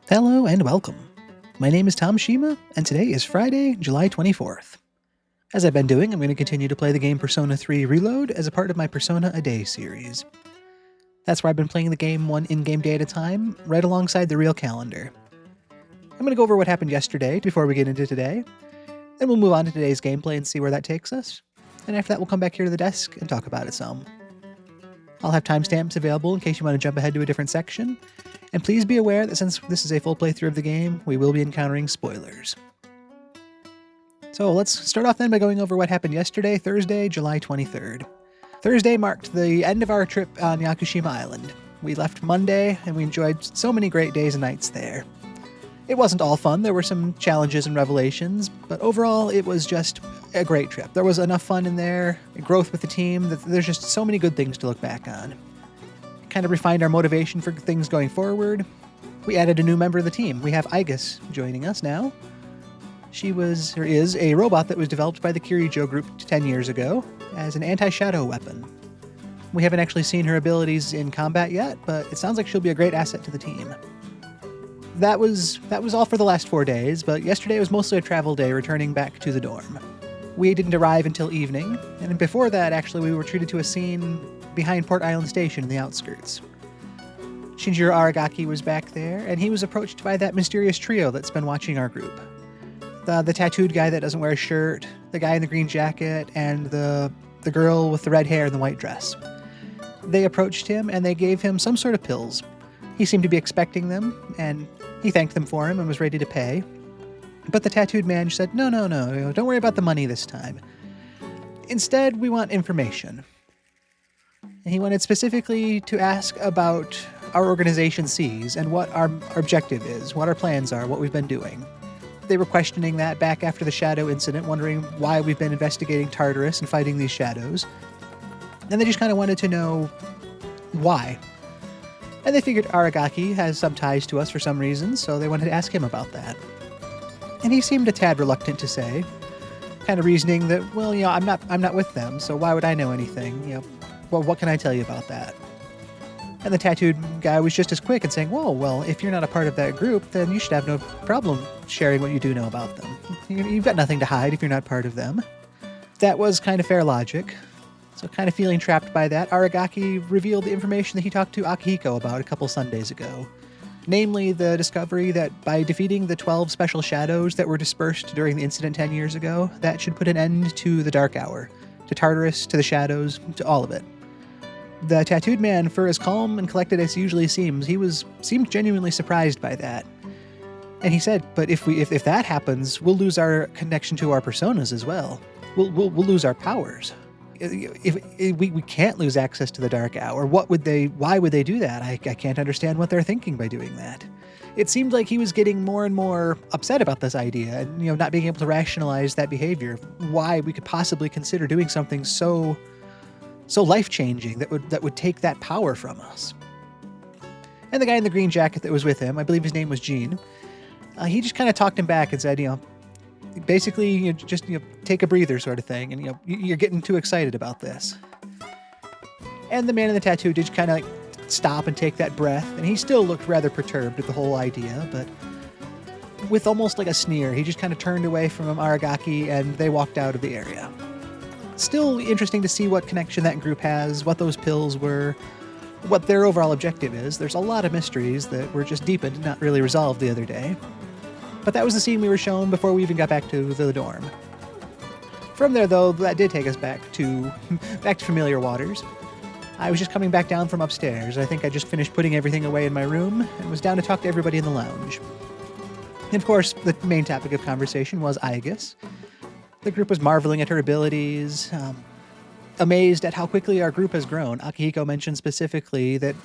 Hello and welcome. My name is Tom Shima, and today is Friday, July 24th. As I've been doing, I'm going to continue to play the game Persona 3 Reload as a part of my Persona a Day series. That's where I've been playing the game one in-game day at a time, right alongside the real calendar. I'm going to go over what happened yesterday before we get into today, then we'll move on to today's gameplay and see where that takes us, and after that we'll come back here to the desk and talk about it some. I'll have timestamps available in case you want to jump ahead to a different section, and please be aware that since this is a full playthrough of the game, we will be encountering spoilers. So let's start off then by going over what happened yesterday, Thursday, July 23rd. Thursday marked the end of our trip on Yakushima Island. We left Monday, and we enjoyed so many great days and nights there. It wasn't all fun, there were some challenges and revelations, but overall it was just a great trip. There was enough fun in there, growth with the team, that there's just so many good things to look back on. Kind of refined our motivation for things going forward. We added a new member of the team. We have Igus joining us now. She is a robot that was developed by the Kirijo group 10 years ago as an anti-shadow weapon. We haven't actually seen her abilities in combat yet, but it sounds like she'll be a great asset to the team. That was all for the last 4 days, but yesterday was mostly a travel day returning back to the dorm. We didn't arrive until evening, and before that, actually, we were treated to a scene behind Port Island Station in the outskirts. Shinjiro Aragaki was back there, and he was approached by that mysterious trio that's been watching our group. The tattooed guy that doesn't wear a shirt, the guy in the green jacket, and the girl with the red hair and the white dress. They approached him, and they gave him some sort of pills. He seemed to be expecting them, and he thanked them for him and was ready to pay. But the tattooed man said, no, don't worry about the money this time. Instead, we want information. And he wanted specifically to ask about our organization sees and what our objective is, what our plans are, what we've been doing. They were questioning that back after the shadow incident, wondering why we've been investigating Tartarus and fighting these shadows. And they just kind of wanted to know why. And they figured Aragaki has some ties to us for some reason, so they wanted to ask him about that. And he seemed a tad reluctant to say, kind of reasoning that, well, I'm not with them, so why would I know anything? Well, what can I tell you about that? And the tattooed guy was just as quick in saying, well, if you're not a part of that group, then you should have no problem sharing what you do know about them. You've got nothing to hide if you're not part of them. That was kind of fair logic. So kind of feeling trapped by that, Aragaki revealed the information that he talked to Akihiko about a couple Sundays ago. Namely, the discovery that by defeating the 12 special shadows that were dispersed during the incident 10 years ago, that should put an end to the Dark Hour, to Tartarus, to the shadows, to all of it. The tattooed man, for as calm and collected as he usually seemed seemed genuinely surprised by that. And he said, but if that happens, we'll lose our connection to our personas as well. We'll lose our powers. If we can't lose access to the Dark Hour, why would they do that? I can't understand what they're thinking by doing that. It seemed like he was getting more and more upset about this idea and, not being able to rationalize that behavior, why we could possibly consider doing something so life-changing that would take that power from us. And the guy in the green jacket that was with him, I believe his name was Gene, he just kind of talked him back and said, basically, just take a breather sort of thing, and you're getting too excited about this. And the man in the tattoo did kind of stop and take that breath, and he still looked rather perturbed at the whole idea, but with almost like a sneer, he just kind of turned away from Aragaki, and they walked out of the area. Still interesting to see what connection that group has, what those pills were, what their overall objective is. There's a lot of mysteries that were just deepened, not really resolved the other day. But that was the scene we were shown before we even got back to the dorm. From there, though, that did take us back to familiar waters. I was just coming back down from upstairs. I think I just finished putting everything away in my room and was down to talk to everybody in the lounge. And of course, the main topic of conversation was Igus. The group was marveling at her abilities, amazed at how quickly our group has grown. Akihiko mentioned specifically that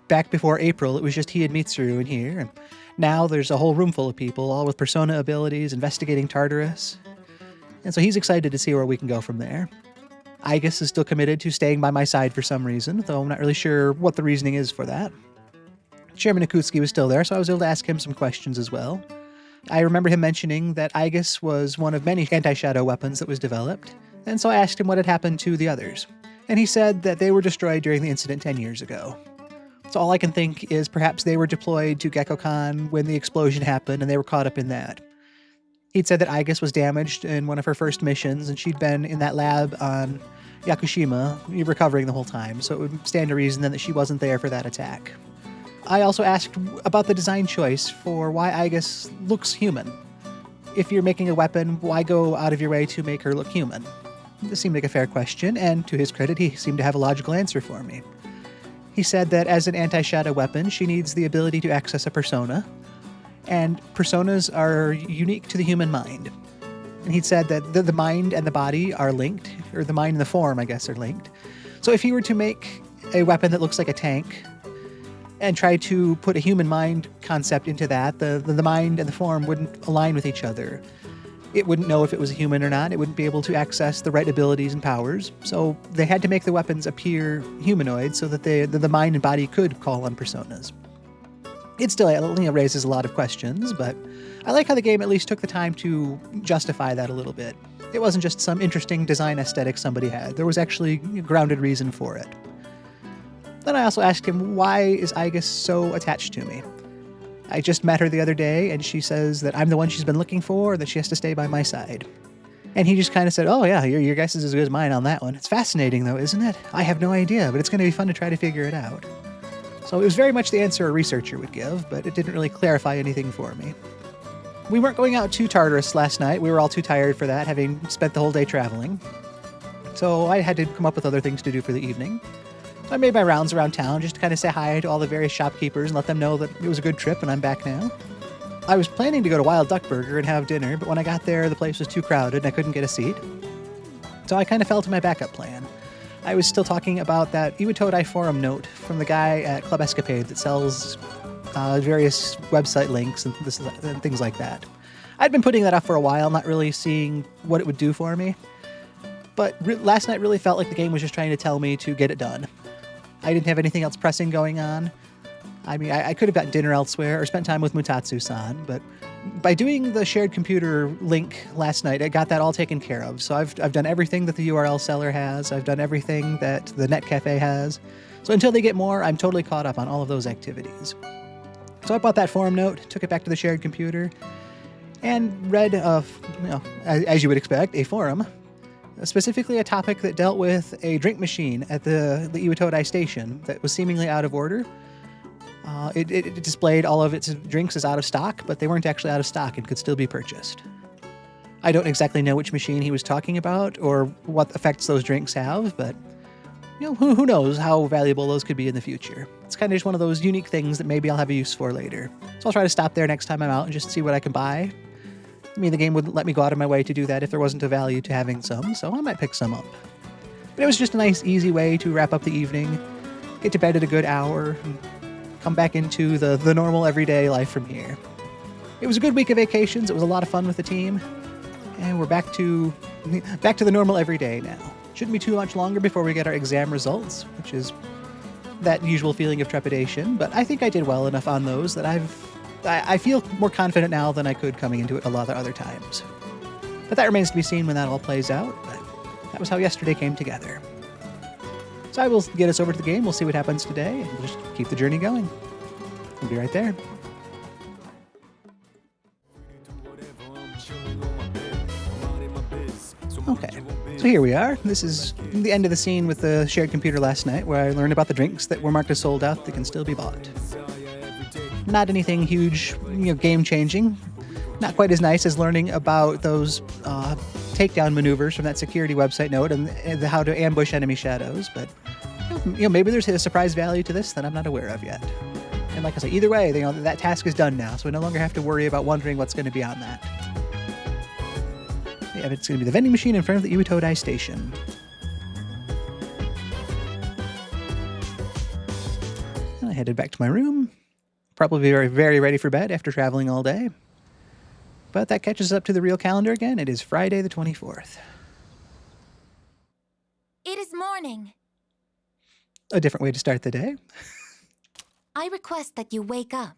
back before April, it was just he and Mitsuru in here, and now there's a whole room full of people, all with persona abilities, investigating Tartarus. And so he's excited to see where we can go from there. Igus is still committed to staying by my side for some reason, though I'm not really sure what the reasoning is for that. Chairman Akutsuki was still there, so I was able to ask him some questions as well. I remember him mentioning that Igus was one of many anti-shadow weapons that was developed, and so I asked him what had happened to the others. And he said that they were destroyed during the incident 10 years ago. So all I can think is perhaps they were deployed to Gekkoukan when the explosion happened and they were caught up in that. He'd said that Aigis was damaged in one of her first missions, and she'd been in that lab on Yakushima, recovering the whole time, so it would stand to reason then that she wasn't there for that attack. I also asked about the design choice for why Aigis looks human. If you're making a weapon, why go out of your way to make her look human? This seemed like a fair question, and to his credit, he seemed to have a logical answer for me. He said that as an anti-shadow weapon, she needs the ability to access a persona, and personas are unique to the human mind. And he'd said that the mind and the body are linked, or the mind and the form, I guess, are linked. So if he were to make a weapon that looks like a tank and try to put a human mind concept into that, the mind and the form wouldn't align with each other. It wouldn't know if it was a human or not. It wouldn't be able to access the right abilities and powers. So they had to make the weapons appear humanoid so that the mind and body could call on personas. It still raises a lot of questions, but I like how the game at least took the time to justify that a little bit. It wasn't just some interesting design aesthetic somebody had. There was actually a grounded reason for it. Then I also asked him, why is Aigis so attached to me? I just met her the other day, and she says that I'm the one she's been looking for, that she has to stay by my side. And he just kind of said, oh yeah, your guess is as good as mine on that one. It's fascinating though, isn't it? I have no idea, but it's going to be fun to try to figure it out. So it was very much the answer a researcher would give, but it didn't really clarify anything for me. We weren't going out to Tartarus last night. We were all too tired for that, having spent the whole day traveling. So I had to come up with other things to do for the evening. So I made my rounds around town just to kind of say hi to all the various shopkeepers and let them know that it was a good trip and I'm back now. I was planning to go to Wild Duck Burger and have dinner, but when I got there, the place was too crowded and I couldn't get a seat. So I kind of fell to my backup plan. I was still talking about that Iwatodai forum note from the guy at Club Escapade that sells various website links and things like that. I'd been putting that off for a while, not really seeing what it would do for me. But last night really felt like the game was just trying to tell me to get it done. I didn't have anything else pressing going on. I mean, I could have gotten dinner elsewhere or spent time with Mutatsu-san, but by doing the shared computer link last night, I got that all taken care of. So I've done everything that the URL seller has. I've done everything that the Net Cafe has. So until they get more, I'm totally caught up on all of those activities. So I bought that forum note, took it back to the shared computer, and read, as you would expect, a forum, specifically a topic that dealt with a drink machine at the Iwatodai station that was seemingly out of order. It displayed all of its drinks as out of stock, but they weren't actually out of stock and could still be purchased. I don't exactly know which machine he was talking about or what effects those drinks have, but who knows how valuable those could be in the future. It's kind of just one of those unique things that maybe I'll have a use for later. So I'll try to stop there next time I'm out and just see what I can buy. I mean, the game wouldn't let me go out of my way to do that if there wasn't a value to having some, so I might pick some up. But it was just a nice, easy way to wrap up the evening, get to bed at a good hour, and come back into the normal everyday life from here. It was a good week of vacations. It was a lot of fun with the team, and we're back to the normal everyday now. Shouldn't be too much longer before we get our exam results, which is that usual feeling of trepidation, but I think I did well enough on those that I feel more confident now than I could coming into it a lot of other times. But that remains to be seen when that all plays out, but that was how yesterday came together. So I will get us over to the game, we'll see what happens today, and we'll just keep the journey going. We'll be right there. Okay, so here we are. This is the end of the scene with the shared computer last night, where I learned about the drinks that were marked as sold out that can still be bought. Not anything huge, game-changing. Not quite as nice as learning about those takedown maneuvers from that security website note and how to ambush enemy shadows, but maybe there's a surprise value to this that I'm not aware of yet. And like I say, either way, that task is done now, so we no longer have to worry about wondering what's going to be on that. Yeah, it's going to be the vending machine in front of the Iwatodai station. And I headed back to my room. Probably very, very ready for bed after traveling all day. But that catches up to the real calendar again. It is Friday the 24th. It is morning. A different way to start the day. I request that you wake up.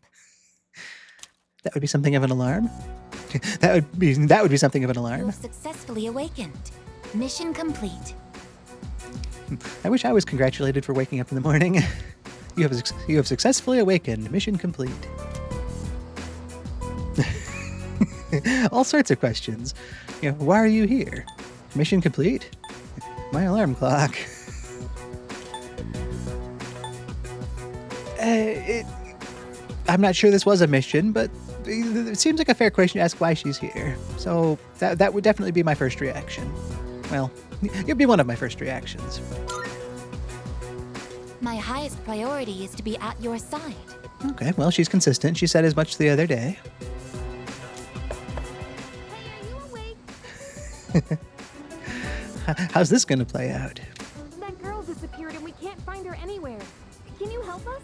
That would be something of an alarm. That would be something of an You alarm. have successfully awakened. Mission complete. I wish I was congratulated for waking up in the morning. You have successfully awakened. Mission complete. All sorts of questions. Why are you here? Mission complete? My alarm clock. I'm not sure this was a mission, but it seems like a fair question to ask why she's here. So that would definitely be my first reaction. Well, it'd be one of my first reactions. My highest priority is to be at your side. Okay, well, she's consistent. She said as much the other day. Hey, are you awake? How's this going to play out? That girl disappeared and we can't find her anywhere. Can you help us?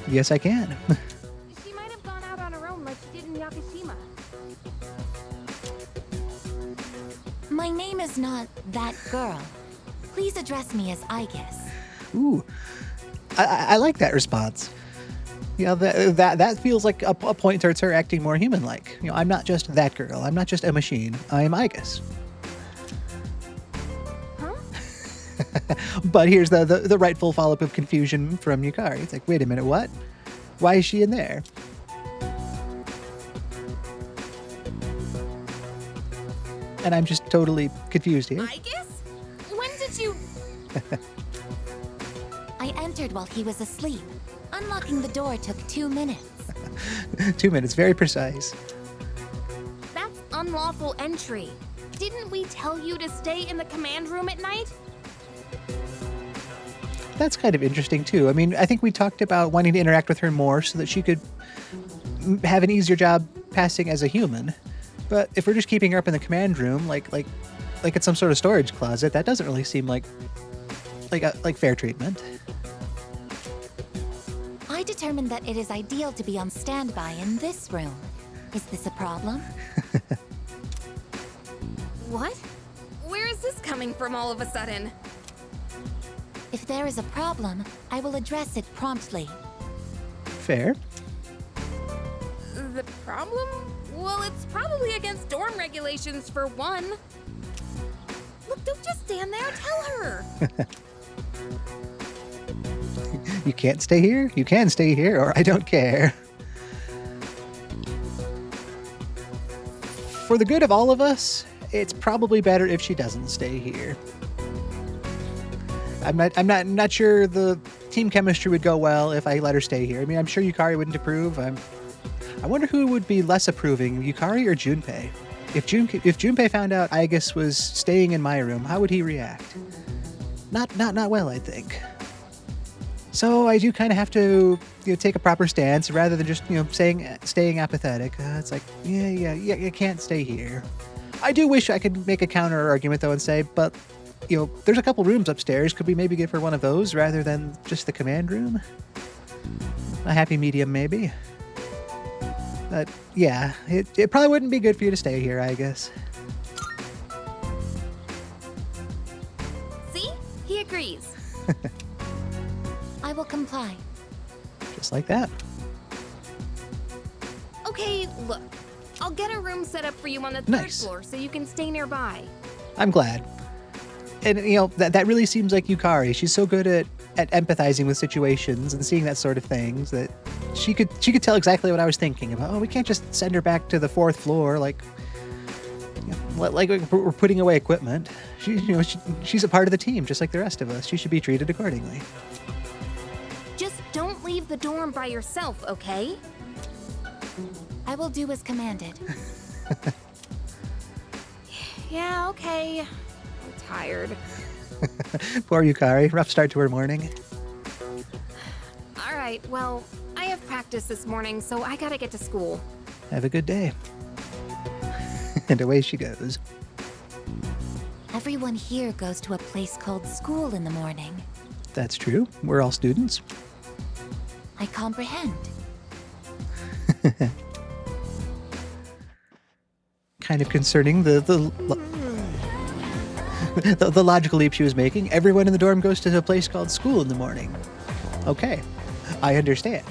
Yes, I can. She might have gone out on her own like she did in Yakushima. My name is not that girl. Please address me as Aigis. Ooh, I like that response. That feels like a point towards her acting more human-like. I'm not just that girl. I'm not just a machine. I am Aigis. Huh? But here's the rightful follow-up of confusion from Yukari. It's like, wait a minute, what? Why is she in there? And I'm just totally confused here. Aigis? When did you... I entered while he was asleep. Unlocking the door took 2 minutes. 2 minutes, very precise. That's unlawful entry. Didn't we tell you to stay in the command room at night? That's kind of interesting, too. I mean, I think we talked about wanting to interact with her more so that she could have an easier job passing as a human. But if we're just keeping her up in the command room, like it's some sort of storage closet, that doesn't really seem like fair treatment. I determined that it is ideal to be on standby in this room. Is this a problem? What? Where is this coming from all of a sudden? If there is a problem, I will address it promptly. Fair. The problem? Well, it's probably against dorm regulations for one. Look, don't just stand there. Tell her. You can't stay here? You can stay here, or I don't care. For the good of all of us, it's probably better if she doesn't stay here. I'm not sure the team chemistry would go well if I let her stay here. I mean, I'm sure Yukari wouldn't approve. I wonder who would be less approving, Yukari or Junpei? If Junpei found out Aigis was staying in my room, how would he react? Not well, I think. So I do kind of have to take a proper stance rather than just staying apathetic. It's like yeah, you can't stay here. I do wish I could make a counter argument though and say, but there's a couple rooms upstairs. Could we maybe give her one of those rather than just the command room? A happy medium, maybe. But yeah, it probably wouldn't be good for you to stay here, I guess. See? He agrees. I will comply. Just like that. Okay, look. I'll get a room set up for you on the third Nice. floor so you can stay nearby. I'm glad. And that really seems like Yukari. She's so good at empathizing with situations and seeing that sort of things that she could tell exactly what I was thinking about. Oh, we can't just send her back to the 4th floor like we're putting away equipment. She's a part of the team just like the rest of us. She should be treated accordingly. Just don't leave the dorm by yourself, okay? I will do as commanded. Yeah, okay. I'm tired. Poor Yukari. Rough start to her morning. All right, well, I have practice this morning, so I gotta get to school. Have a good day. And away she goes. Everyone here goes to a place called school in the morning. That's true. We're all students. I comprehend. Kind of concerning the logical leap she was making. Everyone in the dorm goes to a place called school in the morning. Okay, I understand.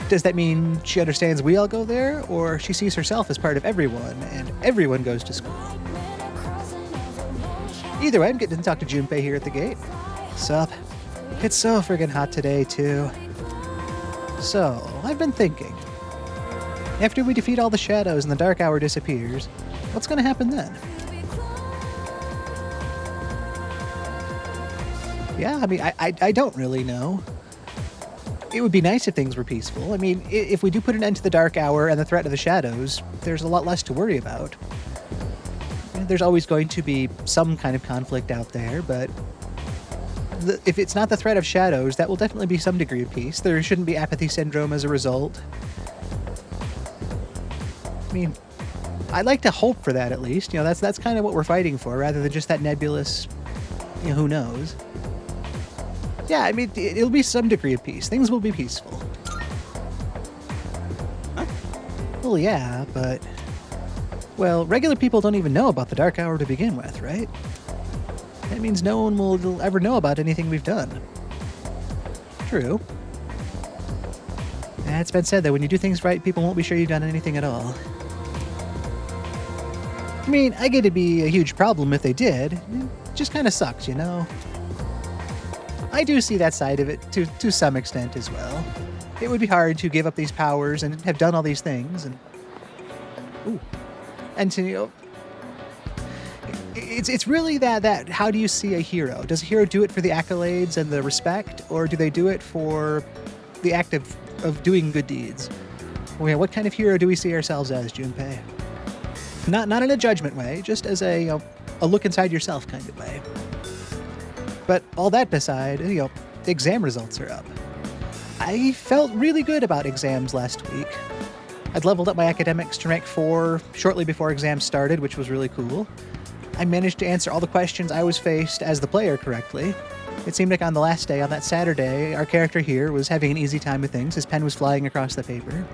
Does that mean she understands we all go there, or she sees herself as part of everyone, and everyone goes to school? Either way, I'm getting to talk to Junpei here at the gate. Sup? It's so friggin' hot today, too. So, I've been thinking. After we defeat all the shadows and the dark hour disappears, what's gonna happen then? Yeah, I mean, I don't really know. It would be nice if things were peaceful. I mean, if we do put an end to the dark hour and the threat of the shadows, there's a lot less to worry about. There's always going to be some kind of conflict out there, but if it's not the threat of shadows, that will definitely be some degree of peace. There shouldn't be apathy syndrome as a result. I mean, I'd like to hope for that at least. You know, that's kind of what we're fighting for, rather than just that nebulous, you know, who knows. Yeah, I mean, it'll be some degree of peace. Things will be peaceful. Well, yeah, but... Well, regular people don't even know about the Dark Hour to begin with, right? That means no one will ever know about anything we've done. True. It's been said that when you do things right, people won't be sure you've done anything at all. I mean, I get it'd be a huge problem if they did. It just kind of sucks, you know? I do see that side of it to some extent as well. It would be hard to give up these powers and have done all these things and to, you know, it's really that how do you see a hero? Does a hero do it for the accolades and the respect, or do they do it for the act of doing good deeds? Well, yeah, what kind of hero do we see ourselves as, Junpei? Not in a judgment way, just as a look inside yourself kind of way. But all that beside, you know, exam results are up. I felt really good about exams last week. I'd leveled up my academics to rank 4 shortly before exams started, which was really cool. I managed to answer all the questions I was faced as the player correctly. It seemed like on the last day, on that Saturday, our character here was having an easy time with things. His pen was flying across the paper.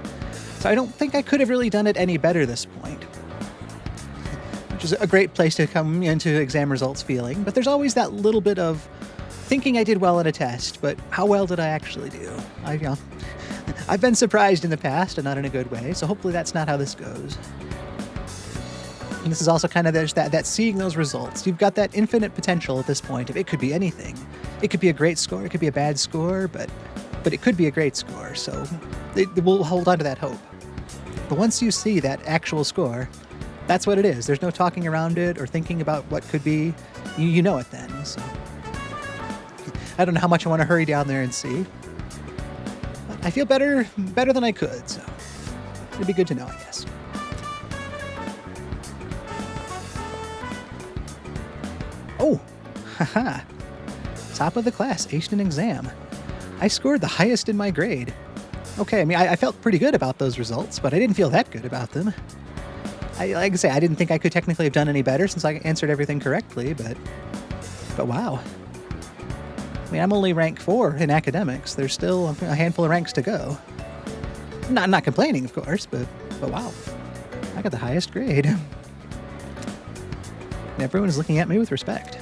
So I don't think I could have really done it any better this point. Which is a great place to come into exam results feeling, but there's always that little bit of thinking I did well in a test, but how well did I actually do? I've been surprised in the past, and not in a good way, so hopefully that's not how this goes. And this is also kind of there's that seeing those results. You've got that infinite potential at this point. If it could be anything. It could be a great score, it could be a bad score, but it could be a great score, so we'll hold on to that hope. But once you see that actual score, that's what it is. There's no talking around it or thinking about what could be. You know it then, so... I don't know how much I want to hurry down there and see. But I feel better than I could, so it'd be good to know, I guess. Oh, haha. Top of the class, aced an exam. I scored the highest in my grade. Okay, I mean, I felt pretty good about those results, but I didn't feel that good about them. Like I say, I didn't think I could technically have done any better since I answered everything correctly, but wow. I mean, I'm only rank 4 in academics. There's still a handful of ranks to go. Not complaining, of course, but wow. I got the highest grade. Everyone is looking at me with respect.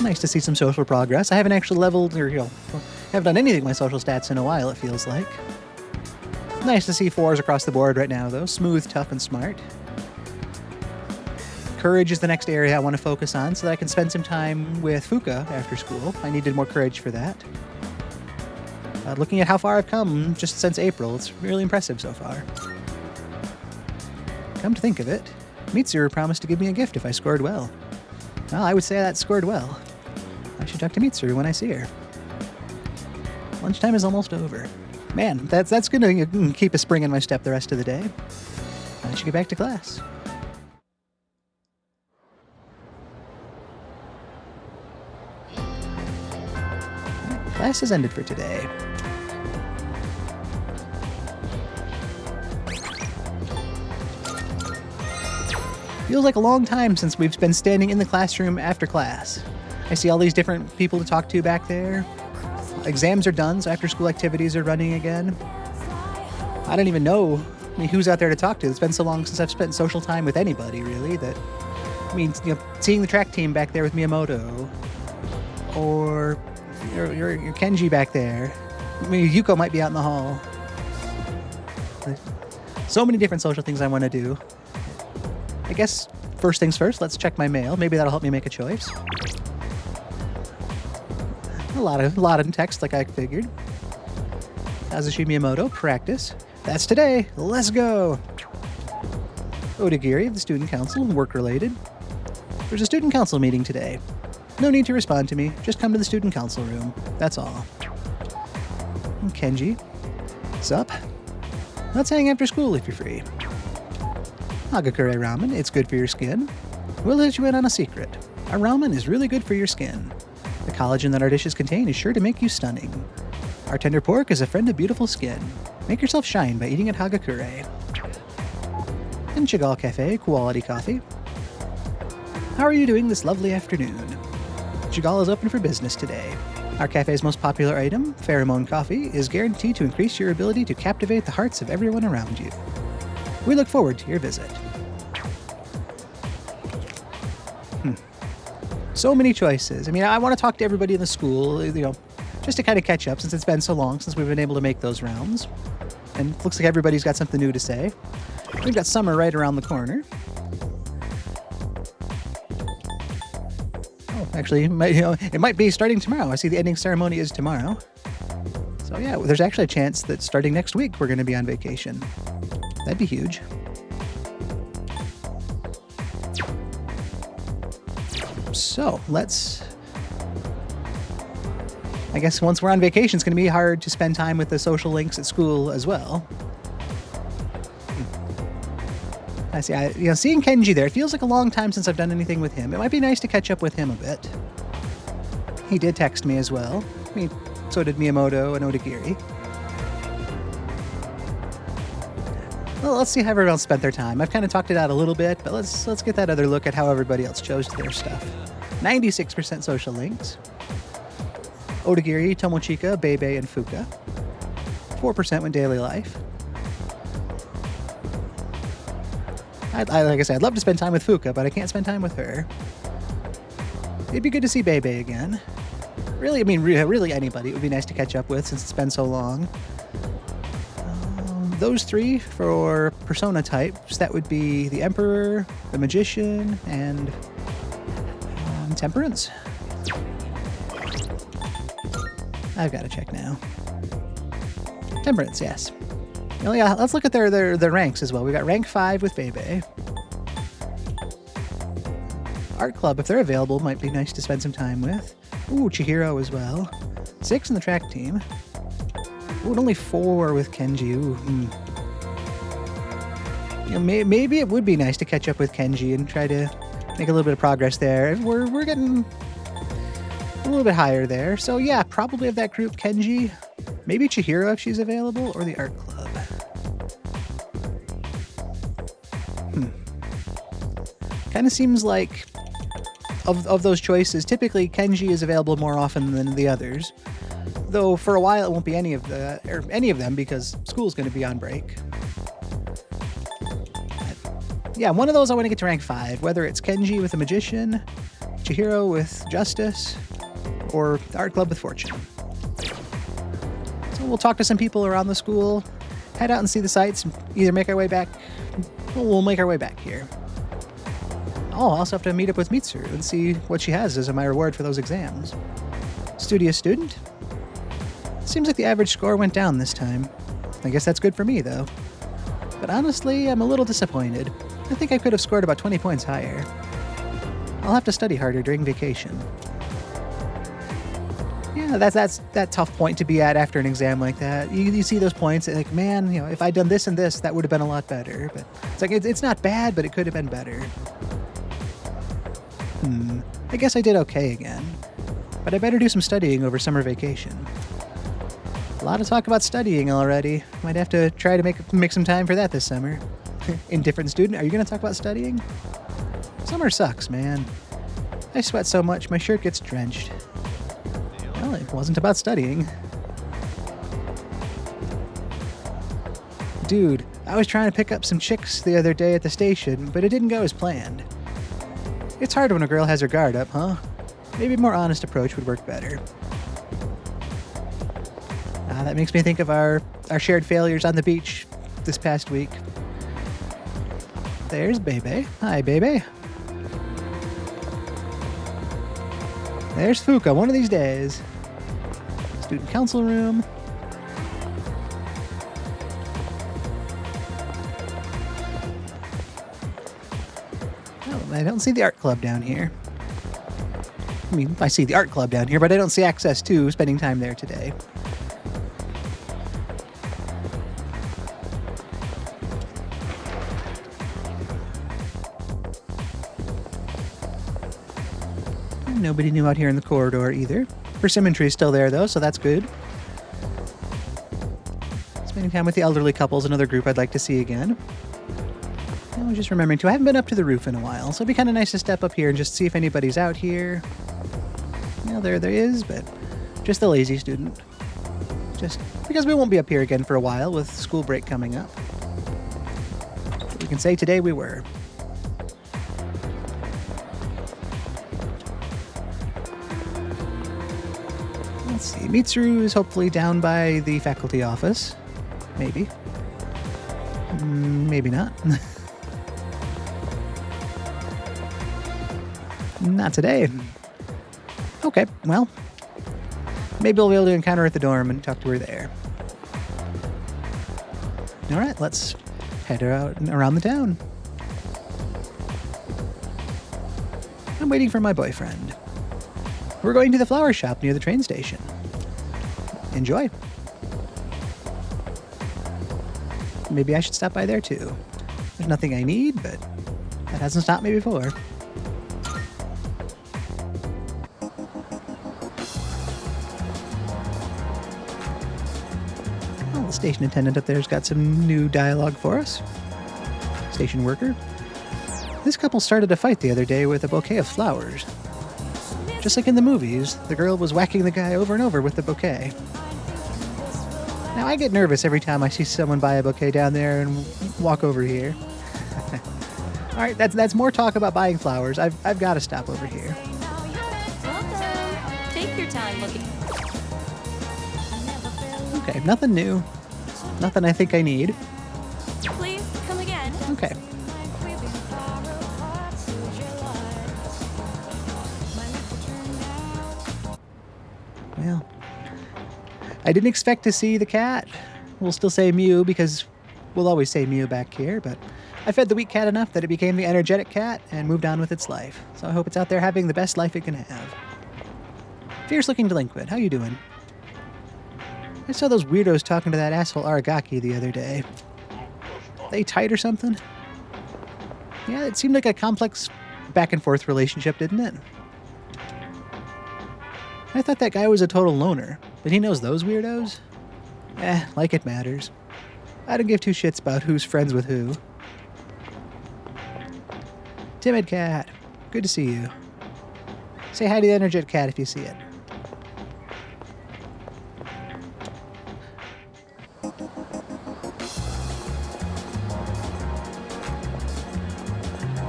Nice to see some social progress. I haven't actually leveled or, haven't done anything with my social stats in a while, it feels like. Nice to see 4s across the board right now, though. Smooth, tough, and smart. Courage is the next area I want to focus on so that I can spend some time with Fuka after school. I needed more courage for that. Looking at how far I've come just since April, it's really impressive so far. Come to think of it, Mitsuru promised to give me a gift if I scored well. Well, I would say that scored well. I should talk to Mitsuru when I see her. Lunchtime is almost over. Man, that's going to keep a spring in my step the rest of the day. I should get back to class. Class has ended for today. Feels like a long time since we've been standing in the classroom after class. I see all these different people to talk to back there. Exams are done, so after school activities are running again. I don't even know who's out there to talk to. It's been so long since I've spent social time with anybody, really, that... I mean, seeing the track team back there with Miyamoto, or your Kenji back there. I mean, Yuko might be out in the hall. So many different social things I want to do. I guess first things first, let's check my mail. Maybe that'll help me make a choice. A lot of text like I figured. Kazushi Miyamoto, practice. That's today. Let's go. Odagiri of the Student Council, work-related. There's a Student Council meeting today. No need to respond to me. Just come to the Student Council room. That's all. And Kenji. Sup? Let's hang after school if you're free. Hagakure ramen. It's good for your skin. We'll let you in on a secret. Our ramen is really good for your skin. The collagen that our dishes contain is sure to make you stunning. Our tender pork is a friend of beautiful skin. Make yourself shine by eating at Hagakure. And Chagall Cafe, quality coffee. How are you doing this lovely afternoon? Chagall is open for business today. Our cafe's most popular item, pheromone coffee, is guaranteed to increase your ability to captivate the hearts of everyone around you. We look forward to your visit. So many choices. I mean, I want to talk to everybody in the school, just to kind of catch up since it's been so long since we've been able to make those rounds. And it looks like everybody's got something new to say. We've got summer right around the corner. Oh, actually, it might be starting tomorrow. I see the ending ceremony is tomorrow. So yeah, there's actually a chance that starting next week we're going to be on vacation. That'd be huge. So I guess once we're on vacation, it's going to be hard to spend time with the social links at school as well. I see. Seeing Kenji there, it feels like a long time since I've done anything with him. It might be nice to catch up with him a bit. He did text me as well. So did Miyamoto and Odagiri. Well, let's see how everyone else spent their time. I've kind of talked it out a little bit, but let's get that other look at how everybody else chose their stuff. 96% social links. Odagiri, Tomochika, Bebe, and Fuka. 4% went daily life. Like I said, I'd love to spend time with Fuka, but I can't spend time with her. It'd be good to see Bebe again. Really, really anybody it would be nice to catch up with since it's been so long. Those three for persona types, that would be the Emperor, the Magician, and Temperance. I've got to check now. Temperance, yes. Oh yeah, let's look at their ranks as well. We got rank 5 with Bebe. Art Club, if they're available, might be nice to spend some time with. Ooh, Chihiro as well. 6 in the track team. Ooh, and only 4 with Kenji. Ooh, maybe it would be nice to catch up with Kenji and try to make a little bit of progress there. We're getting a little bit higher there. So yeah, probably of that group, Kenji, maybe Chihiro if she's available, or the Art Club. Kind of seems like of those choices, typically Kenji is available more often than the others. Though for a while it won't be any of them because school's going to be on break. But yeah, one of those I want to get to rank 5, whether it's Kenji with the Magician, Chihiro with Justice, or the Art Club with Fortune. So we'll talk to some people around the school, head out and see the sights, and either make our way back. We'll make our way back here. I'll also have to meet up with Mitsuru and see what she has as my reward for those exams. Studious student? Seems like the average score went down this time. I guess that's good for me, though. But honestly, I'm a little disappointed. I think I could have scored about 20 points higher. I'll have to study harder during vacation. Yeah, that's that tough point to be at after an exam like that. You see those points, like, man, if I'd done this and this, that would have been a lot better. But it's like, it's not bad, but it could have been better. I guess I did okay again. But I better do some studying over summer vacation. A lot of talk about studying already. Might have to try to make some time for that this summer. Indifferent student, are you going to talk about studying? Summer sucks, man. I sweat so much, my shirt gets drenched. Well, it wasn't about studying. Dude, I was trying to pick up some chicks the other day at the station, but it didn't go as planned. It's hard when a girl has her guard up, huh? Maybe a more honest approach would work better. That makes me think of our shared failures on the beach this past week. There's Bebe. Hi, Bebe. There's Fuka, one of these days. Student council room. Oh, I don't see the art club down here. I mean, I see the art club down here, but I don't see access to spending time there today. Nobody new out here in the corridor either. Persimmon is still there though, so that's good. Spending time with the elderly couple is another group I'd like to see again. I was just remembering too, I haven't been up to the roof in a while, so it'd be kind of nice to step up here and just see if anybody's out here. Well, there is, but just the lazy student. Just because we won't be up here again for a while with school break coming up. But we can say today we were. Let's see, Mitsuru is hopefully down by the faculty office. Maybe. Maybe not. Not today. Okay, well, maybe we'll be able to encounter her at the dorm and talk to her there. All right, let's head out around the town. I'm waiting for my boyfriend. We're going to the flower shop near the train station. Enjoy. Maybe I should stop by there too. There's nothing I need, but that hasn't stopped me before. Well, the station attendant up there's got some new dialogue for us. Station worker. This couple started a fight the other day with a bouquet of flowers. Just like in the movies, the girl was whacking the guy over and over with the bouquet. Now, I get nervous every time I see someone buy a bouquet down there and walk over here. All right, that's more talk about buying flowers. I've got to stop over here. Welcome. Take your time looking. Okay, nothing new. Nothing I think I need. Please come again. Okay. Well, I didn't expect to see the cat. We'll still say Mew because we'll always say Mew back here, but I fed the weak cat enough that it became the energetic cat and moved on with its life. So I hope it's out there having the best life it can have. Fierce looking delinquent, how you doing? I saw those weirdos talking to that asshole Aragaki the other day. They tight or something? Yeah, it seemed like a complex back and forth relationship, didn't it? I thought that guy was a total loner, but he knows those weirdos? Like it matters. I don't give two shits about who's friends with who. Timid cat, good to see you. Say hi to the energetic cat if you see it.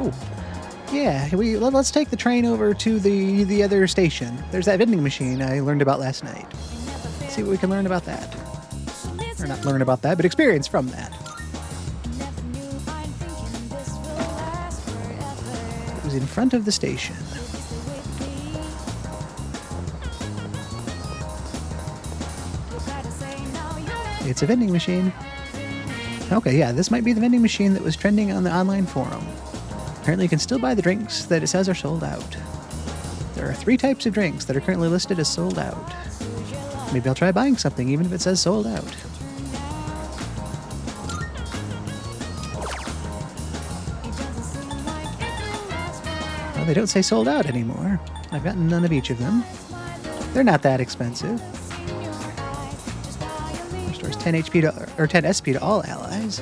Oh, yeah, let's take the train over to the other station. There's that vending machine I learned about last night. See what we can learn about that. Or not learn about that, but experience from that. It was in front of the station. It's a vending machine. Okay, yeah, this might be the vending machine that was trending on the online forum. Apparently you can still buy the drinks that it says are sold out. There are 3 types of drinks that are currently listed as sold out. Maybe I'll try buying something even if it says sold out. Well, they don't say sold out anymore. I've gotten none of each of them. They're not that expensive. Restores 10 HP to, or 10 SP to all allies.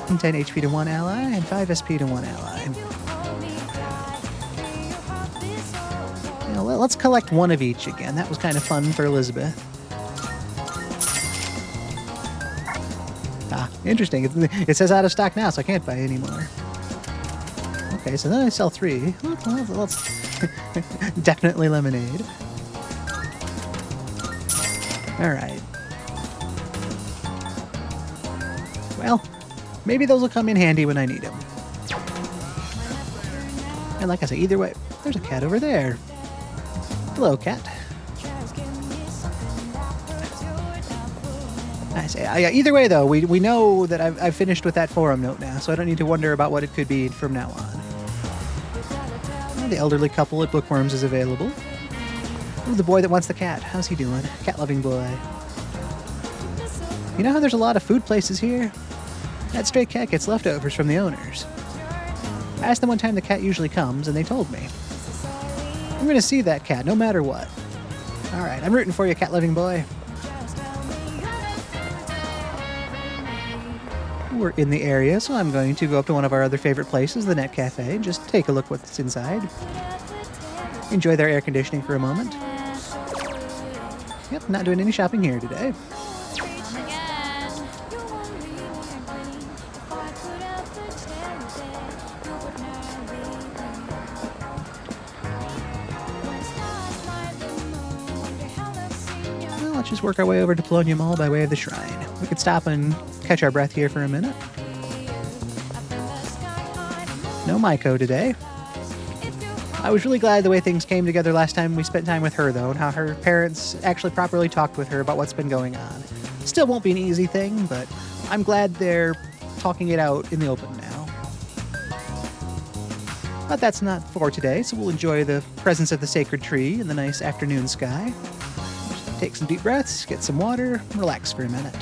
And 10 HP to one ally and 5 SP to one ally. You know, let's collect one of each again. That was kind of fun for Elizabeth. Ah, interesting. It says out of stock now, so I can't buy anymore. Okay, so then I sell 3. Let's definitely lemonade. All right. Well, maybe those will come in handy when I need them. And like I say, either way, There's a cat over there. Hello, cat. I say, either way, though, we know that I've finished with that forum note now, so I don't need to wonder about what it could be from now on. The elderly couple at Bookworms is available. Ooh, the boy that wants the cat. How's he doing? Cat-loving boy. You know how there's a lot of food places here? That stray cat gets leftovers from the owners. I asked them one time the cat usually comes, and they told me. I'm going to see that cat, no matter what. All right, I'm rooting for you, cat-loving boy. We're in the area, so I'm going to go up to one of our other favorite places, the Net Cafe, and just take a look what's inside. Enjoy their air conditioning for a moment. Yep, not doing any shopping here today. Well, let's just work our way over to Polonia Mall by way of the shrine. We could stop and catch our breath here for a minute. No Maiko today. I was really glad the way things came together last time we spent time with her, though, and how her parents actually properly talked with her about what's been going on. Still won't be an easy thing, but I'm glad they're talking it out in the open now. But that's not for today, so we'll enjoy the presence of the sacred tree and the nice afternoon sky. Just take some deep breaths, get some water, relax for a minute.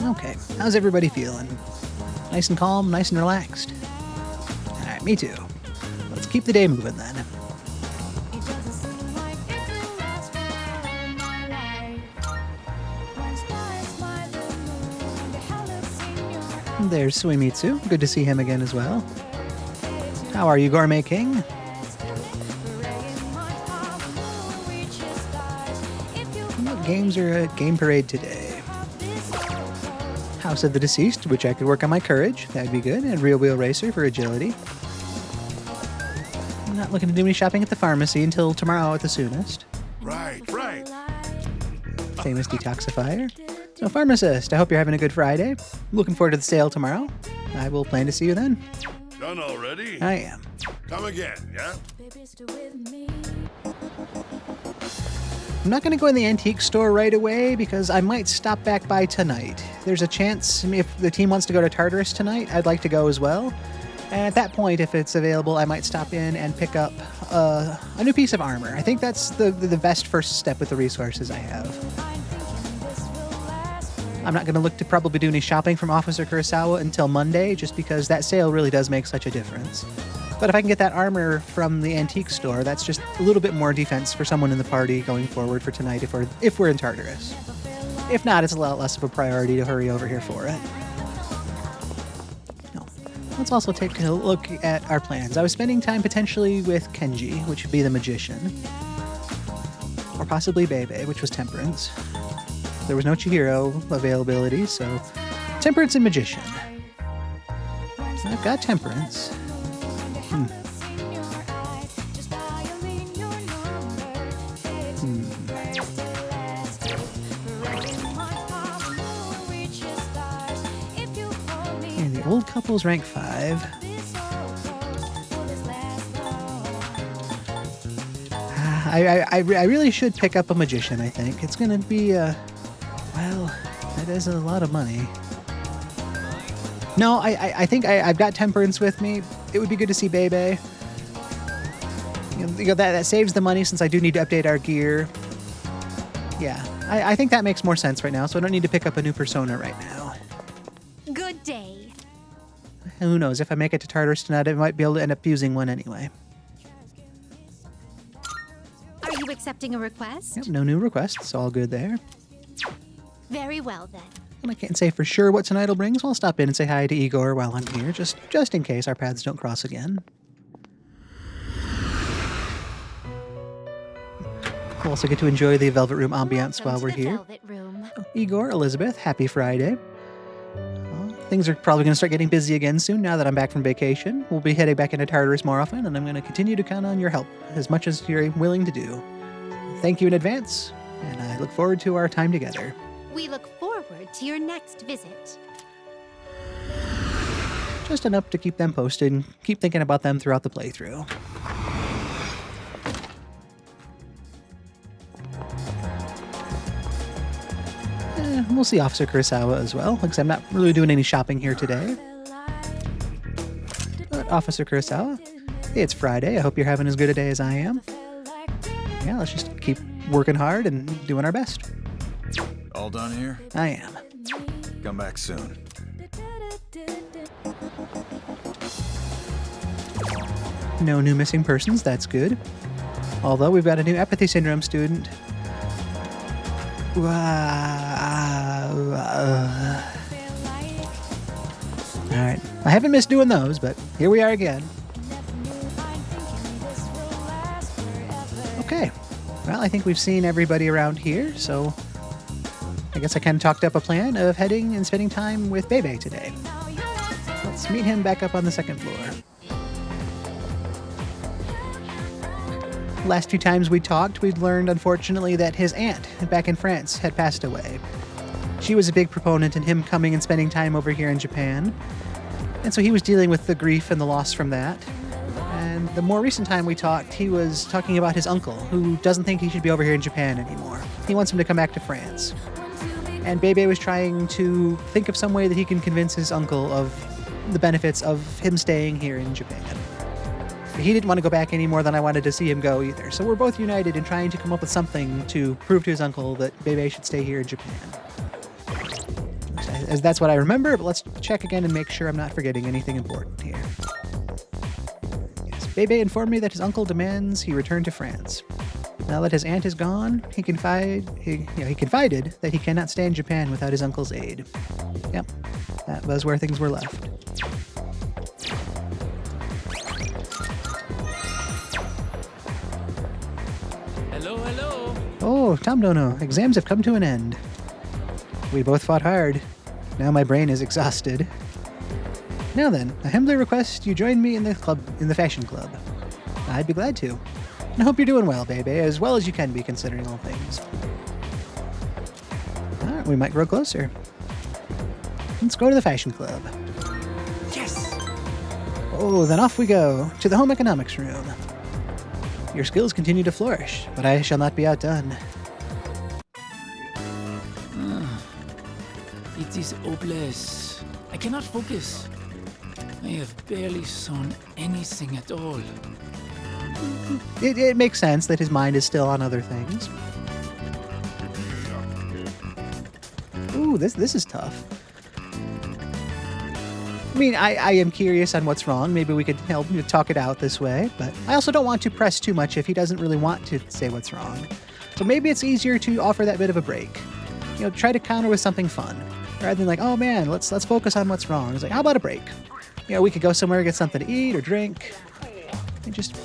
Okay, how's everybody feeling? Nice and calm, nice and relaxed? Alright, me too. Let's keep the day moving then. There's Suimitsu. Good to see him again as well. How are you, Gourmet King? What games are at Game Parade today? House of the Deceased, which I could work on my courage. That'd be good. And Real Wheel Racer for agility. I'm not looking to do any shopping at the pharmacy until tomorrow at the soonest. Right. Famous detoxifier. So, pharmacist, I hope you're having a good Friday. Looking forward to the sale tomorrow. I will plan to see you then. Done already? I am. Come again, yeah? I'm not going to go in the antique store right away because I might stop back by tonight. There's a chance, if the team wants to go to Tartarus tonight, I'd like to go as well. And at that point, if it's available, I might stop in and pick up a new piece of armor. I think that's the best first step with the resources I have. I'm not going to look to probably do any shopping from Officer Kurosawa until Monday, just because that sale really does make such a difference. But if I can get that armor from the antique store, that's just a little bit more defense for someone in the party going forward for tonight if we're in Tartarus. If not, it's a lot less of a priority to hurry over here for it. No. Let's also take a look at our plans. I was spending time potentially with Kenji, which would be the magician. Or possibly Bebe, which was temperance. There was no Chihiro availability, so temperance and magician. I've got temperance. And the old couple's rank 5. I really should pick up a magician, I think. It's going to be, well, that is a lot of money. No, I think I've got temperance with me. It would be good to see Bebe. You know, that saves the money since I do need to update our gear. Yeah, I think that makes more sense right now, so I don't need to pick up a new persona right now. Good day. Who knows, if I make it to Tartarus tonight, I might be able to end up using one anyway. Are you accepting a request? Yep, no new requests, all good there. Very well then. and I can't say for sure what tonight will bring, so I'll stop in and say hi to Igor while I'm here, just in case our paths don't cross again. We'll also get to enjoy the Velvet Room ambiance while we're here. Velvet Room. Igor, Elizabeth, happy Friday. Well, things are probably going to start getting busy again soon now that I'm back from vacation. We'll be heading back into Tartarus more often, and I'm going to continue to count on your help as much as you're willing to do. Thank you in advance, and I look forward to our time together. We look forward to your next visit. Just enough to keep them posted and keep thinking about them throughout the playthrough. We'll see Officer Kurosawa as well, because I'm not really doing any shopping here today. But Officer Kurosawa, hey, it's Friday. I hope you're having as good a day as I am. Yeah, let's just keep working hard and doing our best. All done here? I am. Come back soon. No new missing persons, that's good. Although we've got a new apathy syndrome student. Alright, I haven't missed doing those, but here we are again. Okay, well, I think we've seen everybody around here, so I guess I kind of talked up a plan of heading and spending time with Bebe today. Let's meet him back up on the second floor. Last few times we talked, we'd learned, unfortunately, that his aunt back in France had passed away. She was a big proponent in him coming and spending time over here in Japan, and so he was dealing with the grief and the loss from that. And the more recent time we talked, he was talking about his uncle, who doesn't think he should be over here in Japan anymore. He wants him to come back to France. And Bebe was trying to think of some way that he can convince his uncle of the benefits of him staying here in Japan. He didn't want to go back any more than I wanted to see him go either. So we're both united in trying to come up with something to prove to his uncle that Bebe should stay here in Japan. As that's what I remember, but let's check again and make sure I'm not forgetting anything important here. Yes, Bebe informed me that his uncle demands he return to France. Now that his aunt is gone, he confided that he cannot stay in Japan without his uncle's aid. Yep, that was where things were left. Hello. Oh, Tom Dono, exams have come to an end. We both fought hard. Now my brain is exhausted. Now then, I humbly request you join me in the fashion club. I'd be glad to. And I hope you're doing well, Bebe, as well as you can be considering all things. Alright, we might grow closer. Let's go to the fashion club. Yes! Oh, then off we go, to the home economics room. Your skills continue to flourish, but I shall not be outdone. It is hopeless. I cannot focus. I have barely sewn anything at all. It makes sense that his mind is still on other things. Ooh, this is tough. I mean, I am curious on what's wrong. Maybe we could help you talk it out this way, but I also don't want to press too much if he doesn't really want to say what's wrong. So maybe it's easier to offer that bit of a break. Try to counter with something fun. Rather than like, oh man, let's focus on what's wrong. It's like, how about a break? We could go somewhere, get something to eat or drink, and just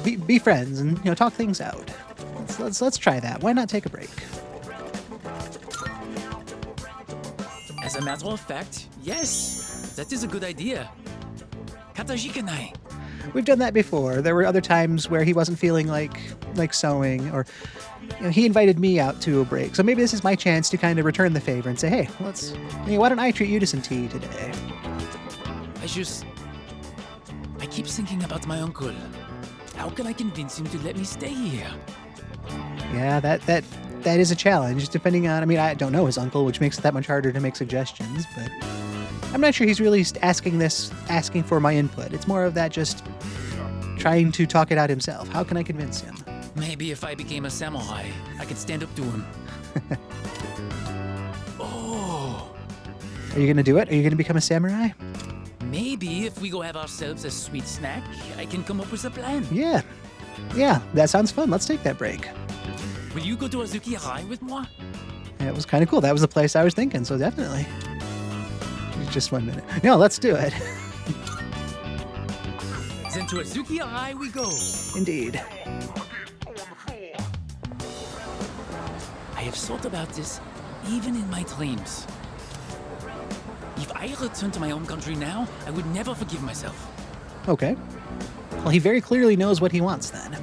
be friends and talk things out. Let's try that. Why not take a break? As a matter of fact, yes, that is a good idea. Katajikanai. We've done that before. There were other times where he wasn't feeling like sewing, or he invited me out to a break. So maybe this is my chance to kind of return the favor and say, hey, why don't I treat you to some tea today? I keep thinking about my uncle. How can I convince him to let me stay here? Yeah, that is a challenge, depending on, I don't know his uncle, which makes it that much harder to make suggestions, but I'm not sure he's really asking for my input. It's more of that just trying to talk it out himself. How can I convince him? Maybe if I became a samurai, I could stand up to him. Oh. Are you going to do it? Are you going to become a samurai? Maybe if we go have ourselves a sweet snack, I can come up with a plan. Yeah, that sounds fun. Let's take that break. Will you go to Azuki High with moi? Yeah, it was kind of cool. That was the place I was thinking, so definitely. Just 1 minute. No, let's do it. Then to Azuki Arai we go. Indeed. I have thought about this even in my dreams. If I return to my home country now, I would never forgive myself. Okay. Well, he very clearly knows what he wants then.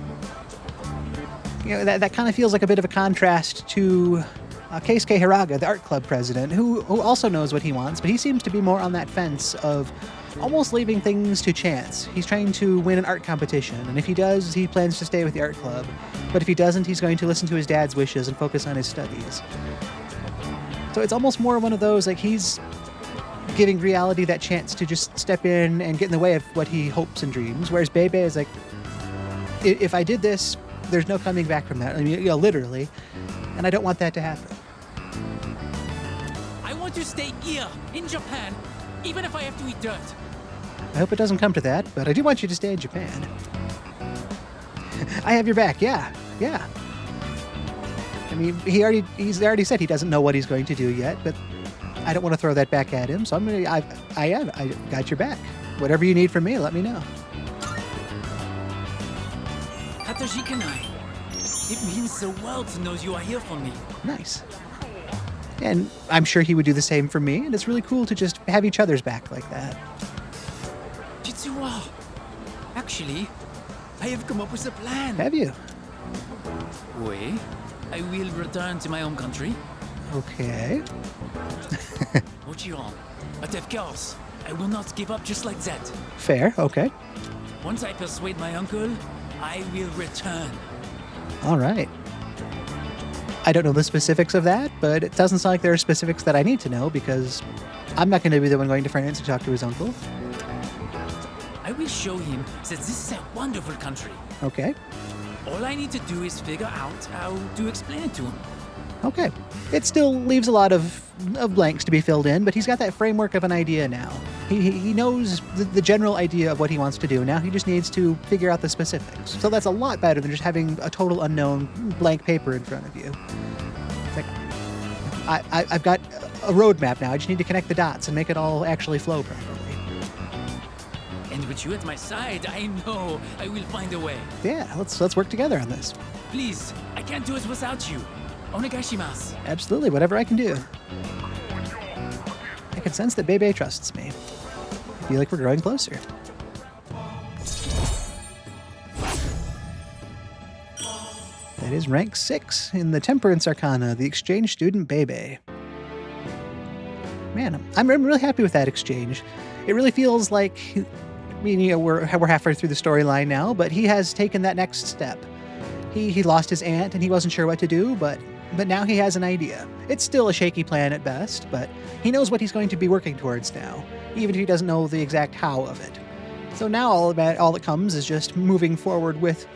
You know, that kind of feels like a bit of a contrast to Keisuke Hiraga, the art club president, who also knows what he wants, but he seems to be more on that fence of almost leaving things to chance. He's trying to win an art competition, and if he does, he plans to stay with the art club. But if he doesn't, he's going to listen to his dad's wishes and focus on his studies. So it's almost more one of those, like, he's giving reality that chance to just step in and get in the way of what he hopes and dreams, whereas Bebe is like, if I did this, there's no coming back from that. I mean, literally, and I don't want that to happen. I want to stay here, in Japan, even if I have to eat dirt. I hope it doesn't come to that, but I do want you to stay in Japan. I have your back, yeah. I mean, he's already said he doesn't know what he's going to do yet, but I don't want to throw that back at him, so I got your back. Whatever you need from me, let me know. Kataji Kanai. It means the world to know you are here for me. Nice. And I'm sure he would do the same for me, and it's really cool to just have each other's back like that. Jitsuwa. Actually, I have come up with a plan. Have you? Wait, I will return to my home country. Okay. Mochiron. But of course, I will not give up just like that. Fair, okay. Once I persuade my uncle, I will return. All right. I don't know the specifics of that, but it doesn't sound like there are specifics that I need to know because I'm not going to be the one going to France to talk to his uncle. I will show him that this is a wonderful country. Okay. All I need to do is figure out how to explain it to him. Okay. It still leaves a lot of blanks to be filled in, but he's got that framework of an idea now. He knows the general idea of what he wants to do. Now he just needs to figure out the specifics. So that's a lot better than just having a total unknown blank paper in front of you. It's like, I've got a roadmap now. I just need to connect the dots and make it all actually flow properly. And with you at my side, I know I will find a way. Yeah, let's work together on this. Please, I can't do it without you. Onegaishimasu. Absolutely, whatever I can do. I can sense that Bebe trusts me. I feel like we're growing closer. That is rank 6 in the Temperance Arcana, the exchange student Bebe. Man, I'm really happy with that exchange. It really feels like, I mean, we're halfway through the storyline now, but he has taken that next step. He lost his aunt and he wasn't sure what to do, but now he has an idea. It's still a shaky plan at best, but he knows what he's going to be working towards now, even if he doesn't know the exact how of it. So now all that comes is just moving forward with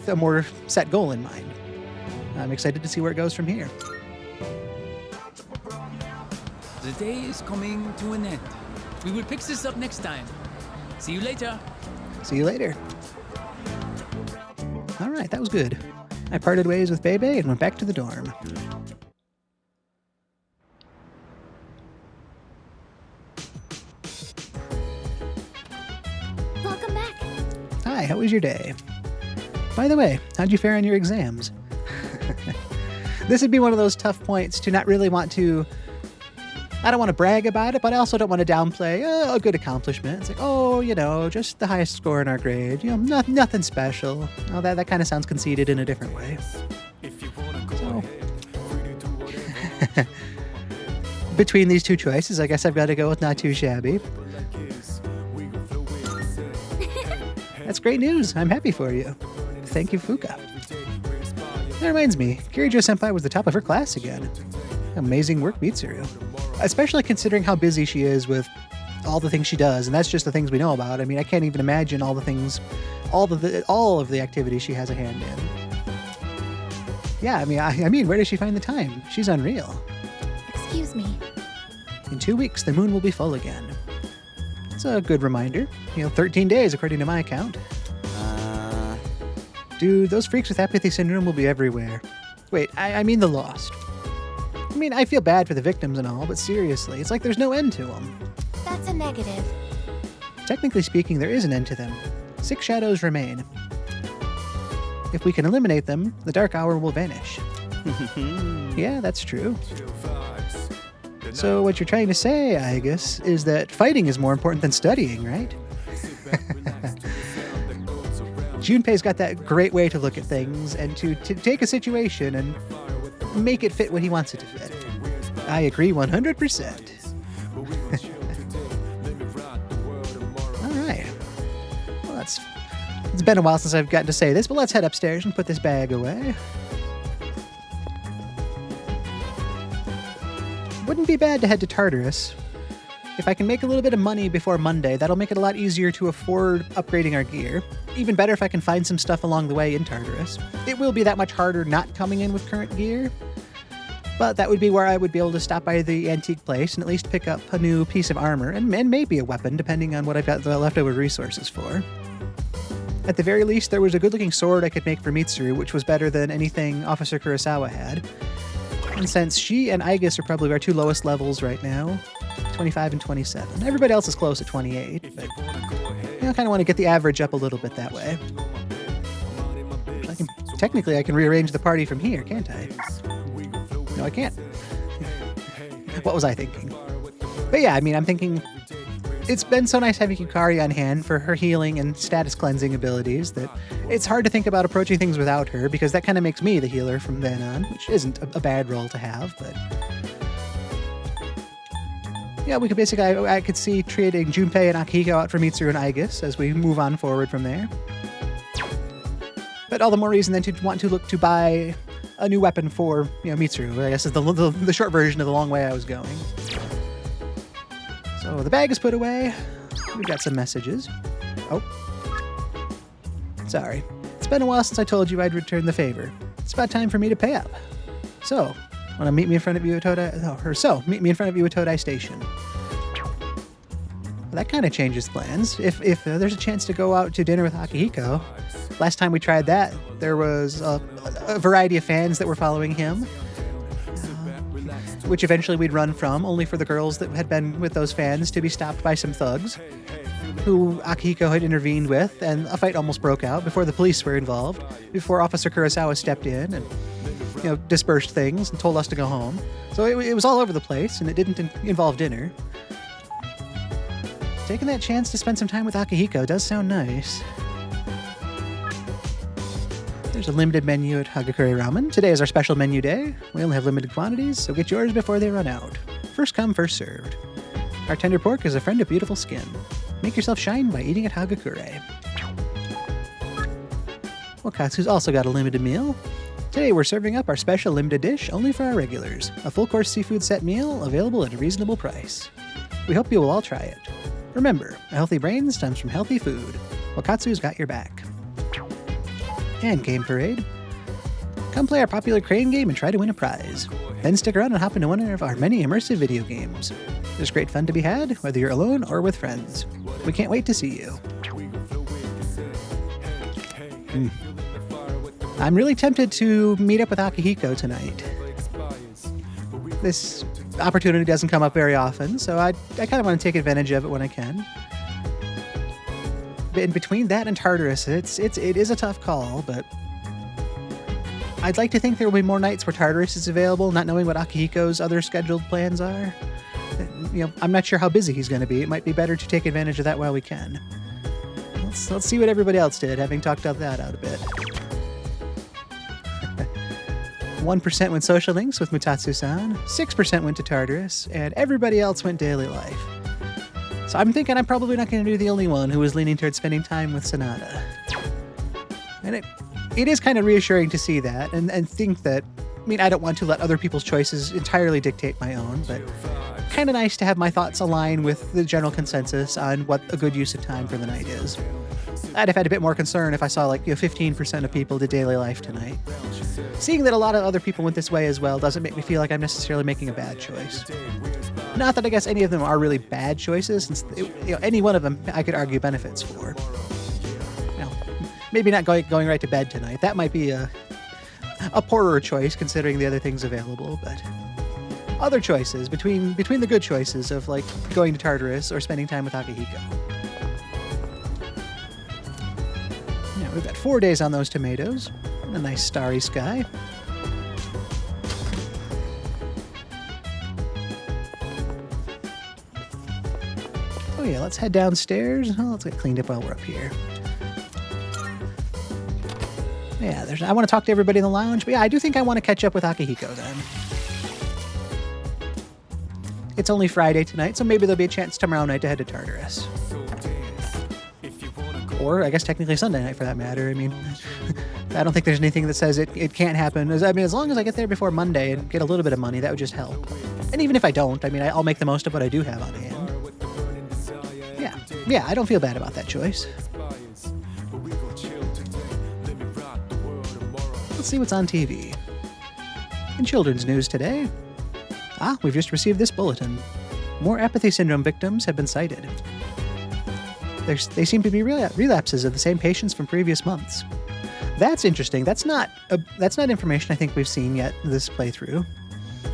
a more set goal in mind. I'm excited to see where it goes from here. The day is coming to an end. We will pick this up next time. See you later. See you later. All right, that was good. I parted ways with Bebe and went back to the dorm. Welcome back. Hi, how was your day? By the way, how'd you fare on your exams? This would be one of those tough points to not really want to... I don't want to brag about it, but I also don't want to downplay a good accomplishment. It's like, oh, just the highest score in our grade. Nothing special. Oh, that kind of sounds conceited in a different way. So, between these two choices, I guess I've got to go with not too shabby. That's great news. I'm happy for you. Thank you, Fuka. That reminds me, Kirijo-senpai was the top of her class again. Amazing work, Mitsuru. Especially considering how busy she is with all the things she does, and that's just the things we know about. I mean, I can't even imagine all of the activities she has a hand in. Yeah, I mean, where does she find the time? She's unreal. Excuse me. In 2 weeks, the moon will be full again. It's a good reminder. 13 days according to my account. Dude, those freaks with apathy syndrome will be everywhere. Wait, I mean the lost. mean, I feel bad for the victims and all, but seriously, it's like there's no end to them. That's a negative. Technically speaking, there is an end to them. 6 shadows remain. If we can eliminate them, the dark hour will vanish. Yeah, that's true. So what you're trying to say, I guess, is that fighting is more important than studying, right? Junpei's got that great way to look at things and to take a situation and make it fit what he wants it to fit. I agree 100%. All right. Well, it's been a while since I've gotten to say this, but let's head upstairs and put this bag away. Wouldn't be bad to head to Tartarus. If I can make a little bit of money before Monday, that'll make it a lot easier to afford upgrading our gear. Even better if I can find some stuff along the way in Tartarus. It will be that much harder not coming in with current gear, but that would be where I would be able to stop by the antique place and at least pick up a new piece of armor and maybe a weapon, depending on what I've got the leftover resources for. At the very least, there was a good-looking sword I could make for Mitsuru, which was better than anything Officer Kurosawa had. And since she and Aegis are probably our 2 lowest levels right now, 25 and 27. Everybody else is close at 28, but I kind of want to get the average up a little bit that way. Technically, I can rearrange the party from here, can't I? No, I can't. What was I thinking? But yeah, I mean, I'm thinking it's been so nice having Yukari on hand for her healing and status cleansing abilities that it's hard to think about approaching things without her, because that kind of makes me the healer from then on, which isn't a bad role to have, but yeah, we could basically, I could see trading Junpei and Akihiko out for Mitsuru and Aegis as we move on forward from there. But all the more reason then to want to look to buy a new weapon for, Mitsuru, I guess is the short version of the long way I was going. So the bag is put away. We've got some messages. Oh. Sorry. It's been a while since I told you I'd return the favor. It's about time for me to pay up. So, want to meet me in front of you at meet me in front of you at Todai Station. Well, that kind of changes plans. If there's a chance to go out to dinner with Akihiko, last time we tried that, there was a variety of fans that were following him, which eventually we'd run from, only for the girls that had been with those fans to be stopped by some thugs, who Akihiko had intervened with, and a fight almost broke out before the police were involved, before Officer Kurosawa stepped in and dispersed things and told us to go home. So it was all over the place, and it didn't involve dinner. Taking that chance to spend some time with Akihiko does sound nice. There's a limited menu at Hagakure Ramen. Today is our special menu day. We only have limited quantities, so get yours before they run out. First come, first served. Our tender pork is a friend of beautiful skin. Make yourself shine by eating at Hagakure. Wakatsu's also got a limited meal. Today we're serving up our special limited dish only for our regulars. A full-course seafood set meal available at a reasonable price. We hope you will all try it. Remember, a healthy brain stems from healthy food. Wakatsu's got your back. And Game Parade. Come play our popular crane game and try to win a prize. Then stick around and hop into one of our many immersive video games. There's great fun to be had, whether you're alone or with friends. We can't wait to see you. I'm really tempted to meet up with Akihiko tonight. This opportunity doesn't come up very often, so I kind of want to take advantage of it when I can. In between that and Tartarus, it is a tough call, but I'd like to think there will be more nights where Tartarus is available, not knowing what Akihiko's other scheduled plans are. I'm not sure how busy he's going to be. It might be better to take advantage of that while we can. Let's see what everybody else did, having talked that out a bit. 1% went social links with Mutatsu-san, 6% went to Tartarus, and everybody else went daily life. So I'm thinking I'm probably not going to be the only one who was leaning towards spending time with Sonata. And it is kind of reassuring to see that and think that, I don't want to let other people's choices entirely dictate my own, but kind of nice to have my thoughts align with the general consensus on what a good use of time for the night is. I'd have had a bit more concern if I saw 15% of people did daily life tonight. Seeing that a lot of other people went this way as well doesn't make me feel like I'm necessarily making a bad choice. Not that I guess any of them are really bad choices, since any one of them I could argue benefits for. Maybe not going right to bed tonight. That might be a poorer choice considering the other things available, but other choices between the good choices of like going to Tartarus or spending time with Akihiko. Now we've got 4 days on those tomatoes and a nice starry sky. Oh yeah, let's head downstairs. Oh, let's get cleaned up while we're up here. Yeah, I want to talk to everybody in the lounge, but yeah, I do think I want to catch up with Akihiko then. It's only Friday tonight, so maybe there'll be a chance tomorrow night to head to Tartarus. Or, I guess technically Sunday night for that matter. I mean, I don't think there's anything that says it can't happen. I mean, as long as I get there before Monday and get a little bit of money, that would just help. And even if I don't, I mean, I'll make the most of what I do have on hand. Yeah, I don't feel bad about that choice. Let's see what's on TV. In children's news today, we've just received this bulletin. More apathy syndrome victims have been cited. They seem to be relapses of the same patients from previous months. That's interesting. That's not information I think we've seen yet in this playthrough.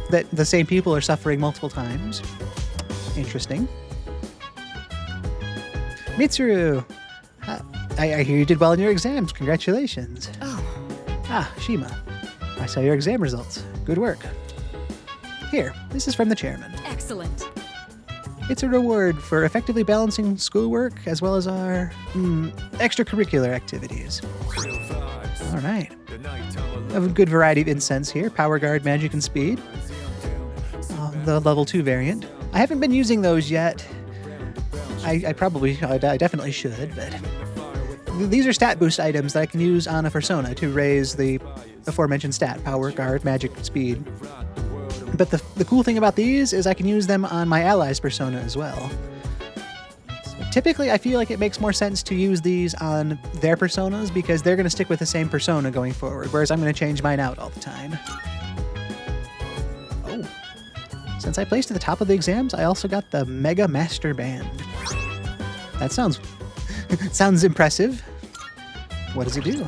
That the same people are suffering multiple times. Interesting. Mitsuru, I hear you did well in your exams. Congratulations. Oh, Shima, I saw your exam results. Good work. Here, this is from the chairman. excellent. It's a reward for effectively balancing schoolwork as well as our extracurricular activities. All right. I have a good variety of incense here. Power Guard, Magic, and Speed. The level 2 variant. I haven't been using those yet. I definitely should, but these are stat boost items that I can use on a persona to raise the aforementioned stat, Power, Guard, Magic, Speed. But the cool thing about these is I can use them on my allies' persona as well. So typically, I feel like it makes more sense to use these on their personas because they're going to stick with the same persona going forward, whereas I'm going to change mine out all the time. Oh. Since I placed at the top of the exams, I also got the Mega Master Band. That sounds impressive. What does it do?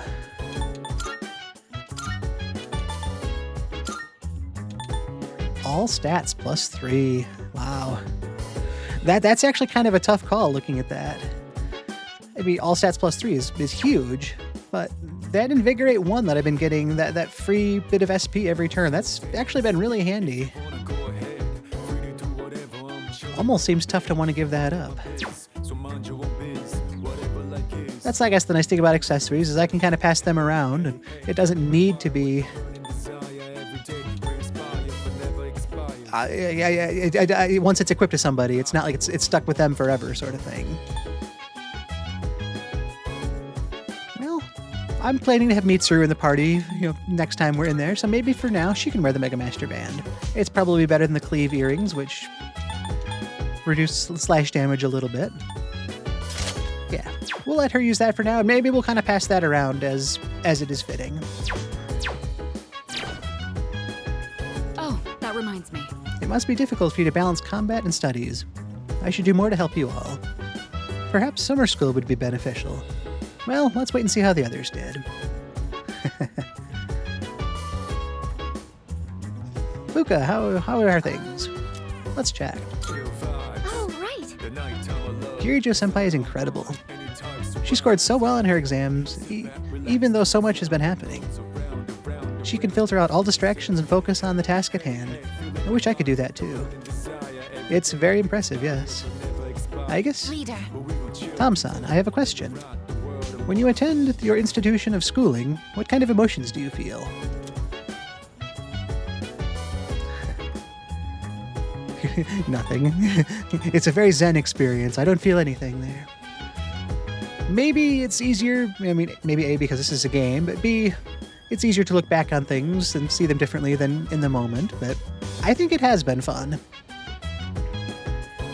All stats +3. Wow. That's actually kind of a tough call looking at that. I mean, all stats +3 is huge, but that Invigorate 1 that I've been getting, that free bit of SP every turn, that's actually been really handy. Almost seems tough to want to give that up. That's, I guess, the nice thing about accessories is I can kind of pass them around, and it doesn't need to be... once it's equipped to somebody, it's not like it's stuck with them forever sort of thing. Well, I'm planning to have Mitsuru in the party, next time we're in there, so maybe for now she can wear the Mega Master Band. It's probably better than the Cleave earrings, which reduce slash damage a little bit. Yeah, we'll let her use that for now, and maybe we'll kind of pass that around as it is fitting. Oh, that reminds me. It must be difficult for you to balance combat and studies. I should do more to help you all. Perhaps summer school would be beneficial. Well, let's wait and see how the others did. Fuka, how are things? Let's chat. Oh, right. Kirijo-senpai is incredible. She scored so well in her exams, even though so much has been happening. She can filter out all distractions and focus on the task at hand. I wish I could do that too. It's very impressive, yes. Aegis? Leader. Tom-san, I have a question. When you attend your institution of schooling, what kind of emotions do you feel? Nothing. It's a very zen experience. I don't feel anything there. Maybe it's easier, maybe A, because this is a game, but B, it's easier to look back on things and see them differently than in the moment, but I think it has been fun.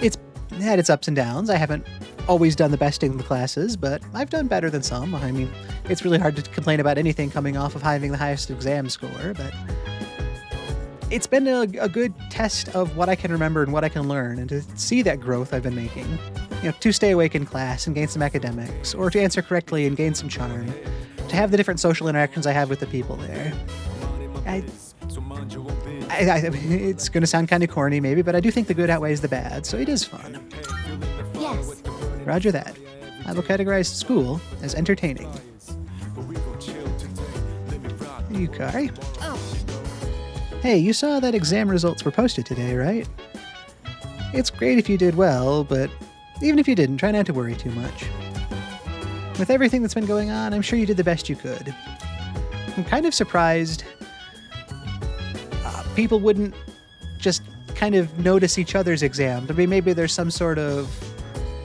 It's had its ups and downs. I haven't always done the best in the classes, but I've done better than some. I mean, it's really hard to complain about anything coming off of having the highest exam score, but it's been a good test of what I can remember and what I can learn, and to see that growth I've been making. To stay awake in class and gain some academics, or to answer correctly and gain some charm, to have the different social interactions I have with the people there. It's going to sound kind of corny maybe, but I do think the good outweighs the bad, so it is fun. Yes. Roger that. I will categorize school as entertaining. Yukari? Oh, Hey, you saw that exam results were posted today, right? It's great if you did well, but even if you didn't, try not to worry too much. With everything that's been going on, I'm sure you did the best you could. I'm kind of surprised people wouldn't just kind of notice each other's exams. I mean, maybe there's some sort of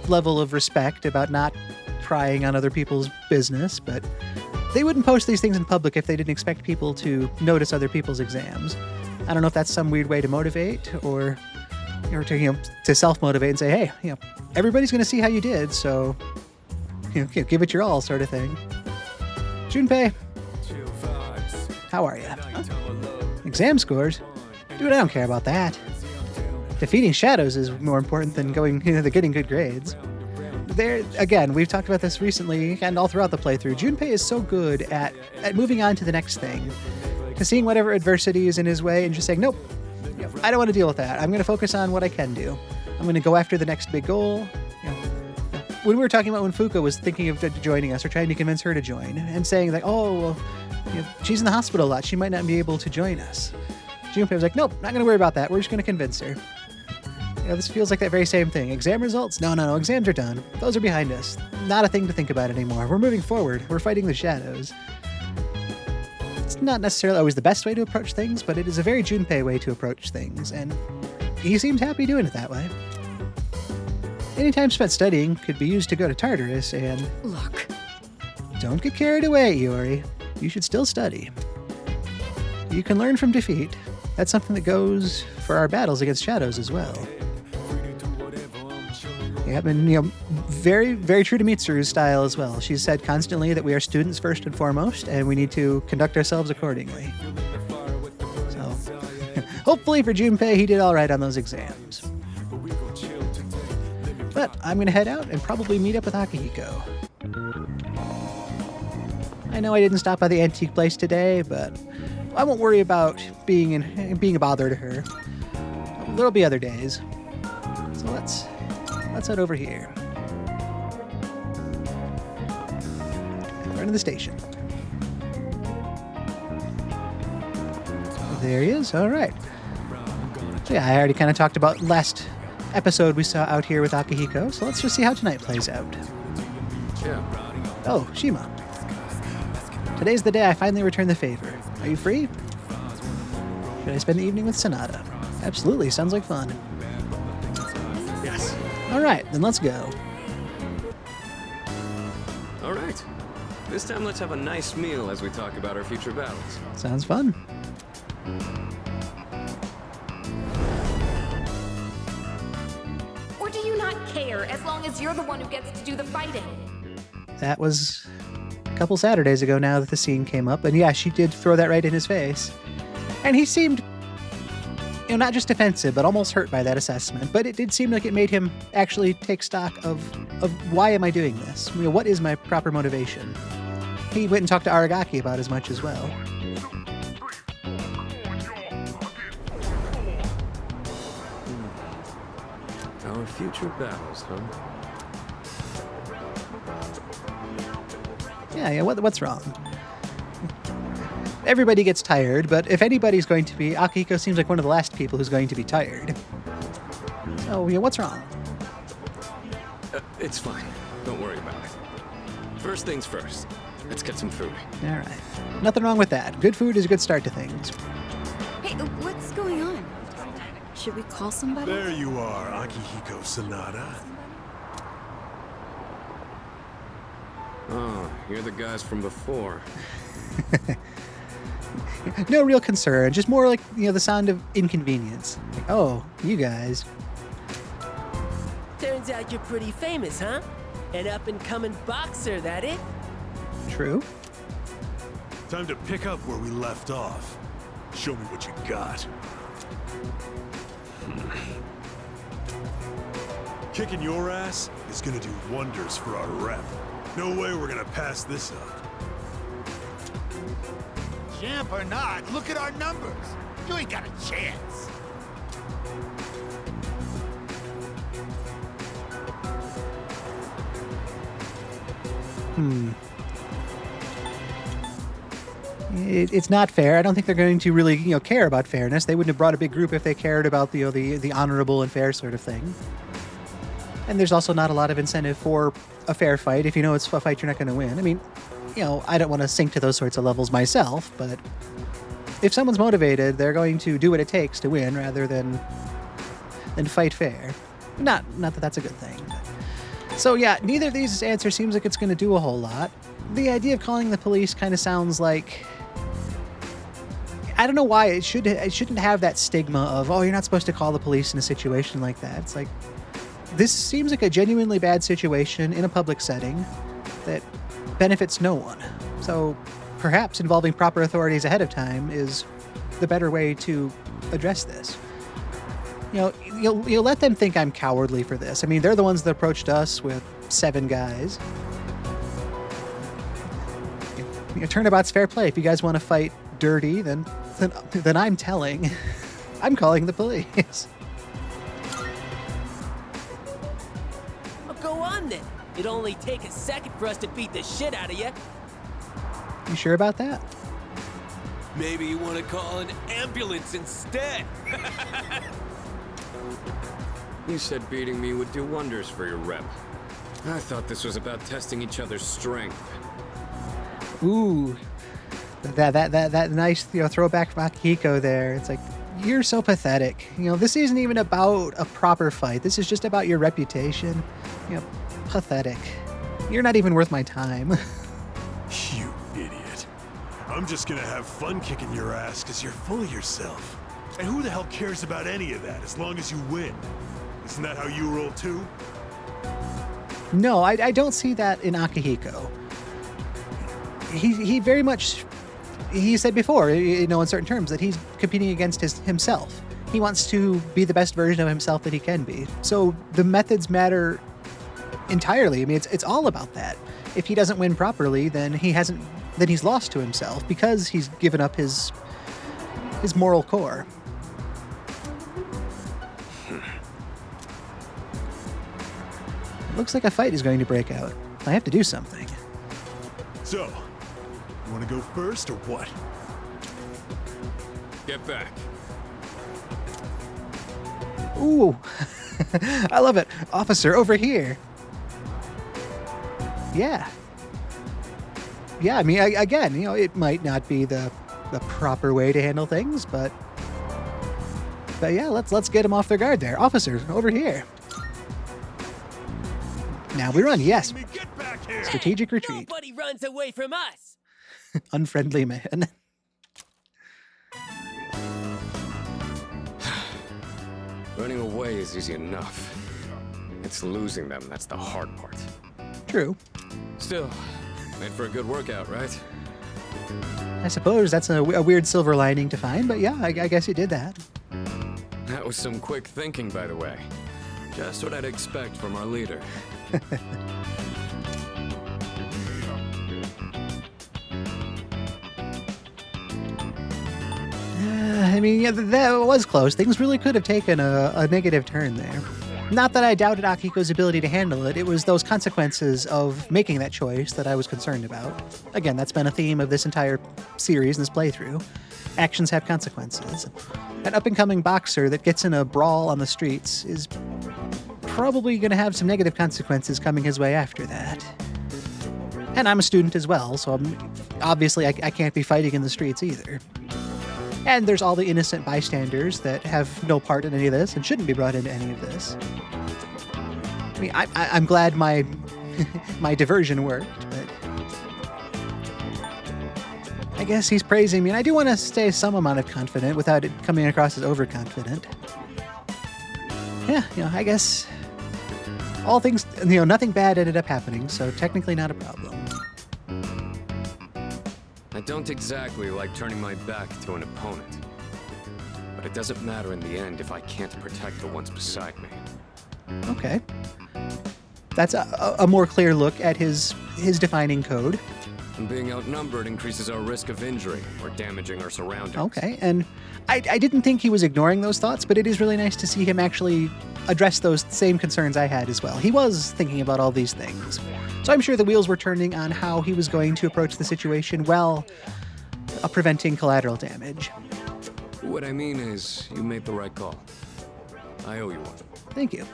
level of respect about not prying on other people's business, but they wouldn't post these things in public if they didn't expect people to notice other people's exams. I don't know if that's some weird way to motivate or to self-motivate and say, hey, everybody's going to see how you did, so give it your all sort of thing. Junpei, how are you? Exam scores? Dude, I don't care about that. Defeating shadows is more important than getting good grades. There, again, we've talked about this recently and all throughout the playthrough. Junpei is so good at moving on to the next thing, to seeing whatever adversity is in his way and just saying, nope, I don't want to deal with that. I'm going to focus on what I can do. I'm going to go after the next big goal. When we were talking about when Fuka was thinking of joining us or trying to convince her to join and saying like, oh, well, she's in the hospital a lot. She might not be able to join us. Junpei was like, nope, not going to worry about that. We're just going to convince her. This feels like that very same thing. Exam results? No. Exams are done. Those are behind us. Not a thing to think about anymore. We're moving forward. We're fighting the shadows. It's not necessarily always the best way to approach things, but it is a very Junpei way to approach things, and he seems happy doing it that way. Any time spent studying could be used to go to Tartarus, and... look. Don't get carried away, Iori. You should still study. You can learn from defeat. That's something that goes for our battles against shadows as well. Yeah, and very, very true to Mitsuru's style as well. She's said constantly that we are students first and foremost, and we need to conduct ourselves accordingly. So, hopefully for Junpei, he did all right on those exams. But I'm going to head out and probably meet up with Akihiko. I know I didn't stop by the antique place today, but I won't worry about being a bother to her. There'll be other days. So let's head over here. In front of the station. There he is. All right. So yeah, I already kind of talked about last episode we saw out here with Akihiko, so let's just see how tonight plays out. Oh, Shima. Today's the day I finally return the favor. Are you free? Should I spend the evening with Sonata? Absolutely, sounds like fun. Yes. All right, then let's go. All right. This time let's have a nice meal as we talk about our future battles. Sounds fun. Or do you not care as long as you're the one who gets to do the fighting? That was a couple Saturdays ago now that the scene came up, and yeah, she did throw that right in his face. And he seemed, not just defensive, but almost hurt by that assessment. But it did seem like it made him actually take stock of why am I doing this? What is my proper motivation? He went and talked to Aragaki about as much as well. Our future battles, huh? Yeah, what's wrong? Everybody gets tired, but if anybody's going to be, Akihiko seems like one of the last people who's going to be tired. So, what's wrong? It's fine. Don't worry about it. First things first. Let's get some food. All right. Nothing wrong with that. Good food is a good start to things. Hey, what's going on? Should we call somebody? There you are, Akihiko Sonata. Oh, you're the guys from before. No real concern, just more like, the sound of inconvenience. Like, oh, you guys. Turns out you're pretty famous, huh? An up-and-coming boxer, that it? True. Time to pick up where we left off. Show me what you got. Kicking your ass is gonna do wonders for our rep. No way we're gonna pass this up. champ or not, look at our numbers. You ain't got a chance. It's not fair. I don't think they're going to really, care about fairness. They wouldn't have brought a big group if they cared about the honorable and fair sort of thing. And there's also not a lot of incentive for a fair fight if you know it's a fight you're not going to win. I mean, I don't want to sink to those sorts of levels myself, but if someone's motivated, they're going to do what it takes to win rather than fight fair. Not that that's a good thing. So yeah, neither of these answers seems like it's going to do a whole lot. The idea of calling the police kind of sounds like, I don't know why it shouldn't have that stigma of, oh, you're not supposed to call the police in a situation like that. It's like, this seems like a genuinely bad situation in a public setting that benefits no one. So perhaps involving proper authorities ahead of time is the better way to address this. You'll let them think I'm cowardly for this. I mean, they're the ones that approached us with 7 guys. Turnabout's fair play. If you guys want to fight dirty, then I'm telling. I'm calling the police. Well, go on then. It'll only take a second for us to beat the shit out of you. You sure about that? Maybe you want to call an ambulance instead. You said beating me would do wonders for your rep. I thought this was about testing each other's strength. Ooh, that nice throwback from Akihiko there. It's like, you're so pathetic. This isn't even about a proper fight. This is just about your reputation. Pathetic. You're not even worth my time. You idiot. I'm just gonna have fun kicking your ass because you're full of yourself. And who the hell cares about any of that as long as you win? Isn't that how you roll too? No, I don't see that in Akihiko. He very much, he said before, in certain terms, that he's competing against himself. He wants to be the best version of himself that he can be. So the methods matter entirely. I mean, it's all about that. If he doesn't win properly, then he's lost to himself because he's given up his moral core. It looks like a fight is going to break out. I have to do something. So, you want to go first or what? Get back. Ooh, I love it. Officer, over here. Yeah. Yeah, I mean, again, it might not be the proper way to handle things, but yeah, let's get them off their guard there. Officer, over here. Now we run, yes. Get back here. Strategic retreat. Nobody runs away from us. Unfriendly man. Running away is easy enough. It's losing them that's the hard part. True. Still, made for a good workout, right? I suppose that's a weird silver lining to find, but yeah, I guess you did that. That was some quick thinking, by the way. Just what I'd expect from our leader. I mean, yeah, that was close. Things really could have taken a negative turn there. Not that I doubted Akihiko's ability to handle it. It was those consequences of making that choice that I was concerned about. Again, that's been a theme of this entire series and this playthrough. Actions have consequences. An up-and-coming boxer that gets in a brawl on the streets is probably going to have some negative consequences coming his way after that. And I'm a student as well, so obviously I can't be fighting in the streets either. And there's all the innocent bystanders that have no part in any of this and shouldn't be brought into any of this. I mean, I'm glad my my diversion worked, but I guess he's praising me, and I do want to stay some amount of confident without it coming across as overconfident. Yeah, I guess all things, nothing bad ended up happening, so technically not a problem. I don't exactly like turning my back to an opponent. But it doesn't matter in the end if I can't protect the ones beside me. Okay. That's a more clear look at his defining code. Being outnumbered increases our risk of injury or damaging our surroundings. Okay, and I didn't think he was ignoring those thoughts, but it is really nice to see him actually address those same concerns I had as well. He was thinking about all these things. So I'm sure the wheels were turning on how he was going to approach the situation while preventing collateral damage. What I mean is, you made the right call. I owe you one. Thank you.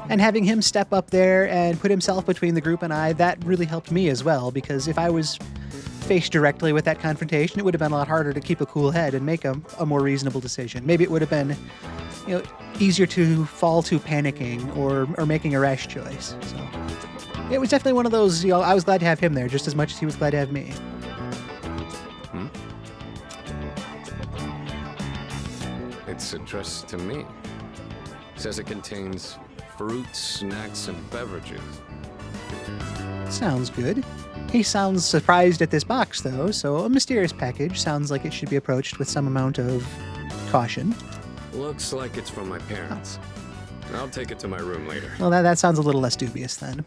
And having him step up there and put himself between the group and I, that really helped me as well, because if I was faced directly with that confrontation, it would have been a lot harder to keep a cool head and make a more reasonable decision. Maybe it would have been, easier to fall to panicking or making a rash choice. So it was definitely one of those, I was glad to have him there just as much as he was glad to have me. It's addressed to me. Says it contains fruits, snacks, and beverages. Sounds good. He sounds surprised at this box, though, so a mysterious package sounds like it should be approached with some amount of caution. Looks like it's from my parents. I'll take it to my room later. Well, that sounds a little less dubious then.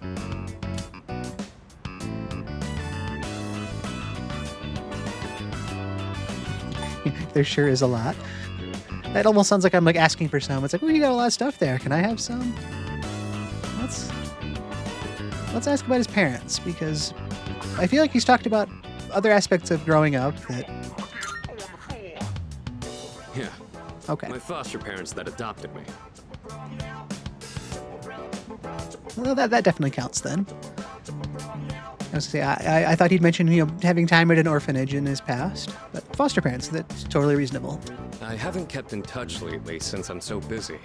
There sure is a lot. That almost sounds like I'm asking for some. It's like, oh, you got a lot of stuff there. Can I have some? Let's ask about his parents, because I feel like he's talked about other aspects of growing up that... Yeah. Okay. My foster parents that adopted me. Well, that definitely counts then. I was gonna say, I thought he'd mentioned, having time at an orphanage in his past, but foster parents, that's totally reasonable. I haven't kept in touch lately since I'm so busy.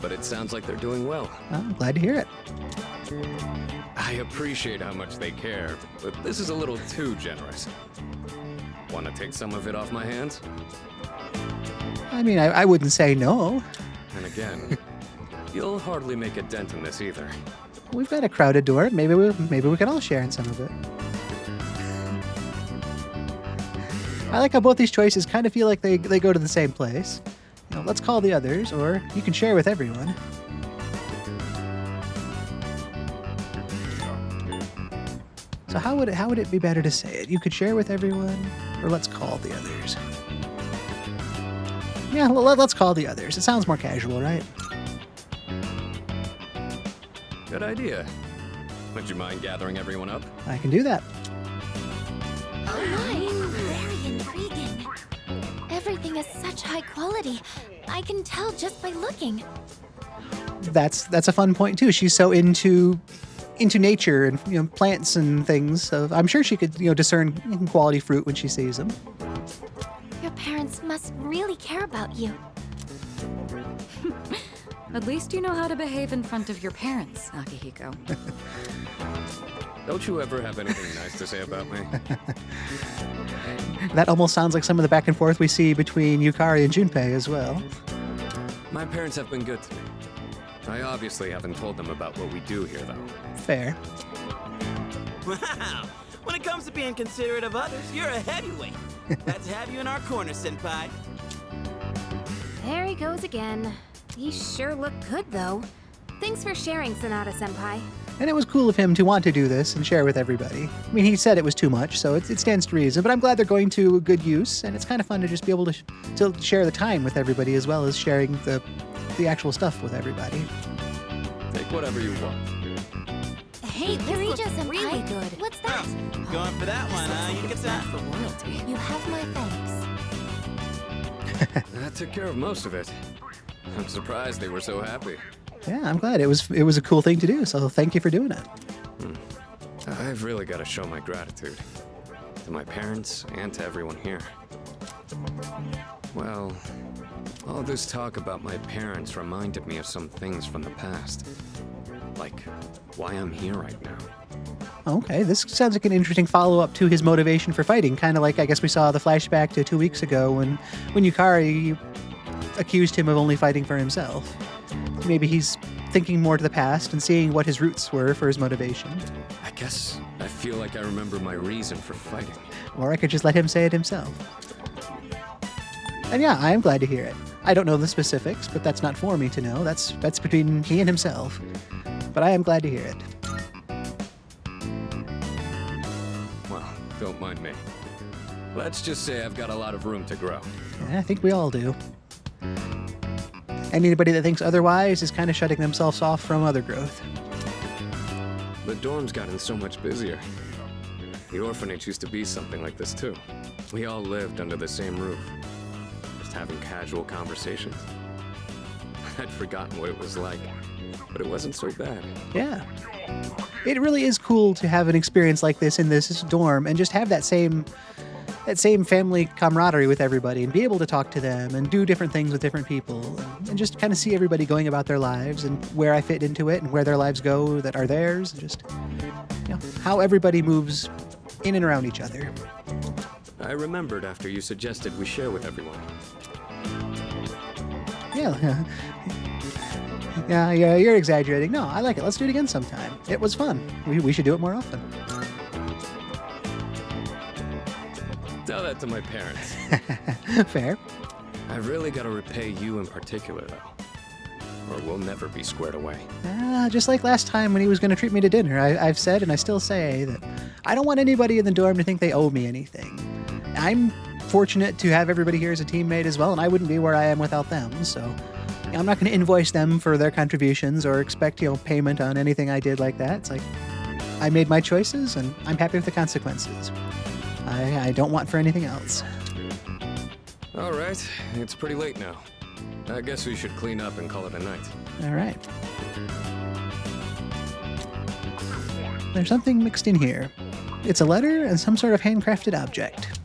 But it sounds like they're doing well. I'm glad to hear it. I appreciate how much they care, but this is a little too generous. Want to take some of it off my hands? I mean, I wouldn't say no. And again, you'll hardly make a dent in this either. We've got a crowded door. Maybe we can all share in some of it. I like how both these choices kind of feel like they go to the same place. Let's call the others, or you can share with everyone. So how would it be better to say it? You could share with everyone, or let's call the others. Yeah, let's call the others. It sounds more casual, right? Good idea. Would you mind gathering everyone up? I can do that. Oh my, very intriguing. Everything is such high quality. I can tell just by looking. That's a fun point too. She's so into nature and plants and things. So I'm sure she could discern quality fruit when she sees them. Your parents must really care about you. At least you know how to behave in front of your parents, Akihiko. Don't you ever have anything nice to say about me? That almost sounds like some of the back and forth we see between Yukari and Junpei as well. My parents have been good to me. I obviously haven't told them about what we do here, though. Fair. Wow! When it comes to being considerate of others, you're a heavyweight. Glad to have you in our corner, Senpai. There he goes again. You sure look good, though. Thanks for sharing, Sonata-senpai. And it was cool of him to want to do this and share with everybody. I mean, he said it was too much, so it stands to reason, but I'm glad they're going to good use, and it's kind of fun to just be able to share the time with everybody as well as sharing the actual stuff with everybody. Take whatever you want. Hey, Kirija-senpai, really good. What's that? Going for that one, huh? You get that? For royalty. You have my thanks. That took care of most of it. I'm surprised they were so happy. Yeah, I'm glad. It was a cool thing to do, so thank you for doing it. I've really got to show my gratitude. To my parents and to everyone here. Well, all this talk about my parents reminded me of some things from the past. Like, why I'm here right now. Okay, this sounds like an interesting follow-up to his motivation for fighting, kind of like I guess we saw the flashback to 2 weeks ago when Yukari accused him of only fighting for himself. Maybe he's thinking more to the past and seeing what his roots were for his motivation. I guess I feel like I remember my reason for fighting. Or I could just let him say it himself. And yeah, I am glad to hear it. I don't know the specifics, but that's not for me to know. That's between he and himself. But I am glad to hear it. Well, don't mind me. Let's just say I've got a lot of room to grow. Yeah, I think we all do. Anybody that thinks otherwise is kind of shutting themselves off from other growth. The dorm's gotten so much busier. The orphanage used to be something like this too. We all lived under the same roof, just having casual conversations. I'd forgotten what it was like, but it wasn't so bad. Yeah. It really is cool to have an experience like this in this dorm and just have that same family camaraderie with everybody and be able to talk to them and do different things with different people and just kind of see everybody going about their lives and where I fit into it and where their lives go that are theirs. Just, how everybody moves in and around each other. I remembered after you suggested we share with everyone. Yeah, you're exaggerating. No, I like it. Let's do it again sometime. It was fun. We should do it more often. Tell that to my parents. Fair. I've really got to repay you in particular, though, or we'll never be squared away. Just like last time when he was going to treat me to dinner, I've said and I still say that I don't want anybody in the dorm to think they owe me anything. I'm fortunate to have everybody here as a teammate as well, and I wouldn't be where I am without them, so I'm not going to invoice them for their contributions or expect, payment on anything I did like that. It's like, I made my choices, and I'm happy with the consequences. I don't want for anything else. All right, it's pretty late now. I guess we should clean up and call it a night. All right. There's something mixed in here. It's a letter and some sort of handcrafted object.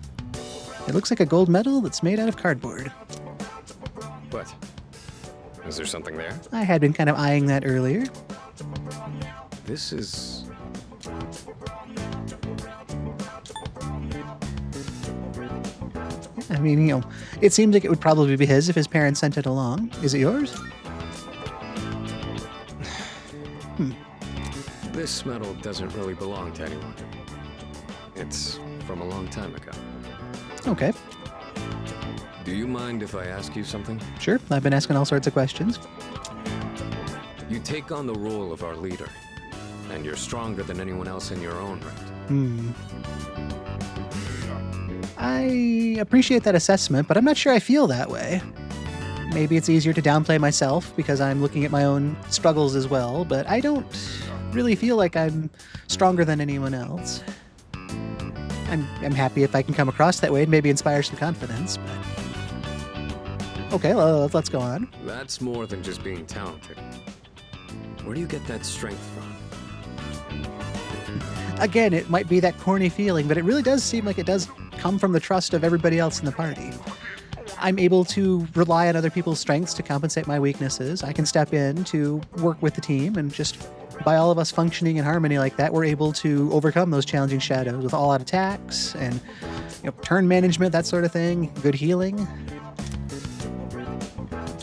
It looks like a gold medal that's made out of cardboard. What? Is there something there? I had been kind of eyeing that earlier. This is... I mean, it seems like it would probably be his if his parents sent it along. Is it yours? This medal doesn't really belong to anyone. It's from a long time ago. Okay. Do you mind if I ask you something? Sure, I've been asking all sorts of questions. You take on the role of our leader, and you're stronger than anyone else in your own right. I appreciate that assessment, but I'm not sure I feel that way. Maybe it's easier to downplay myself because I'm looking at my own struggles as well, but I don't really feel like I'm stronger than anyone else. I'm happy if I can come across that way and maybe inspire some confidence, but... Okay, well, let's go on. That's more than just being talented. Where do you get that strength from? Again, it might be that corny feeling, but it really does seem like it does come from the trust of everybody else in the party. I'm able to rely on other people's strengths to compensate my weaknesses. I can step in to work with the team, and just by all of us functioning in harmony like that, we're able to overcome those challenging shadows with all-out attacks and turn management, that sort of thing, good healing.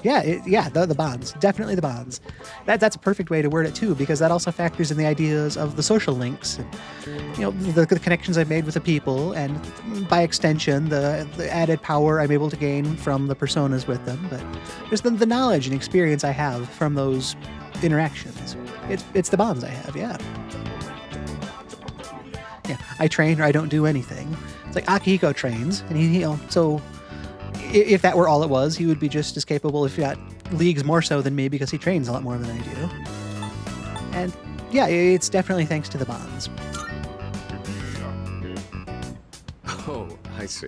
The bonds. Definitely the bonds. That's a perfect way to word it too, because that also factors in the ideas of the social links, the connections I've made with the people, and by extension, the added power I'm able to gain from the personas with them. But just the knowledge and experience I have from those interactions. It's the bonds I have. Yeah. I train or I don't do anything. It's like Akihiko trains, and so. If that were all it was, he would be just as capable, if not leagues more so than me, because he trains a lot more than I do. And yeah, it's definitely thanks to the bonds. Oh, I see.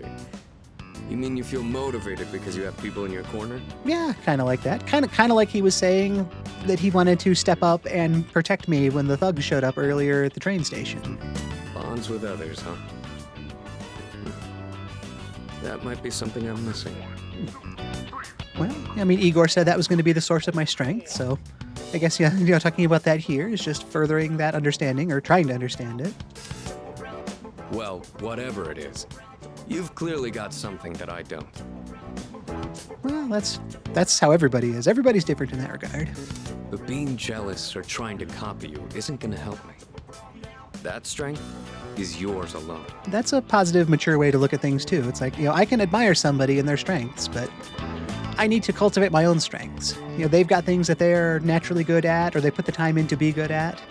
You mean you feel motivated because you have people in your corner? Yeah, kind of like that. Kind of like he was saying that he wanted to step up and protect me when the thugs showed up earlier at the train station. Bonds with others, huh? That might be something I'm missing. Well, I mean, Igor said that was going to be the source of my strength, so I guess, talking about that here is just furthering that understanding, or trying to understand it. Well, whatever it is, you've clearly got something that I don't. Well, that's how everybody is. Everybody's different in that regard. But being jealous or trying to copy you isn't going to help me. That strength is yours alone. That's a positive, mature way to look at things, too. It's like, I can admire somebody and their strengths, but I need to cultivate my own strengths. They've got things that they're naturally good at, or they put the time in to be good at,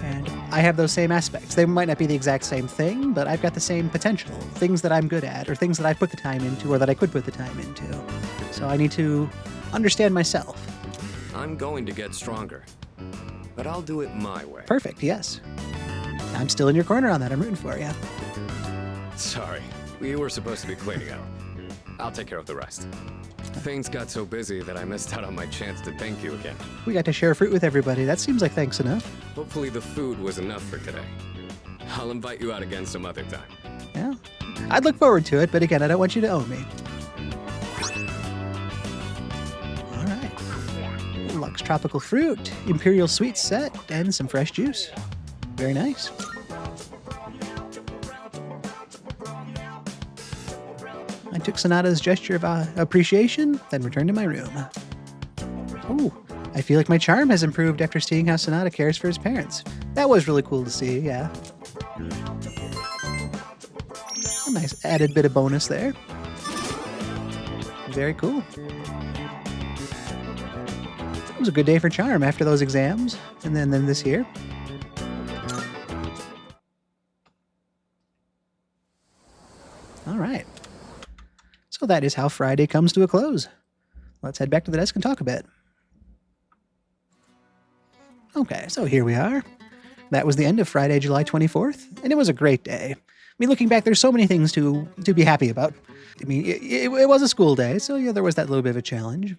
and I have those same aspects. They might not be the exact same thing, but I've got the same potential. Things that I'm good at, or things that I put the time into, or that I could put the time into. So I need to understand myself. I'm going to get stronger, but I'll do it my way. Perfect, yes. I'm still in your corner on that. I'm rooting for you. Sorry, we were supposed to be cleaning out. I'll take care of the rest. Things got so busy that I missed out on my chance to thank you again. We got to share fruit with everybody. That seems like thanks enough. Hopefully the food was enough for today. I'll invite you out again some other time. Yeah, I'd look forward to it, but again, I don't want you to owe me. All right. Lux Tropical Fruit, Imperial Sweet Set, and some fresh juice. Very nice. I took Sonata's gesture of appreciation, then returned to my room. Oh, I feel like my charm has improved after seeing how Sonata cares for his parents. That was really cool to see, yeah. A nice added bit of bonus there. Very cool. It was a good day for charm after those exams, and then this year. All right. So that is how Friday comes to a close. Let's head back to the desk and talk a bit. Okay, so here we are. That was the end of Friday, July 24th, and it was a great day. I mean, looking back, there's so many things to be happy about. I mean, it was a school day, so yeah, there was that little bit of a challenge.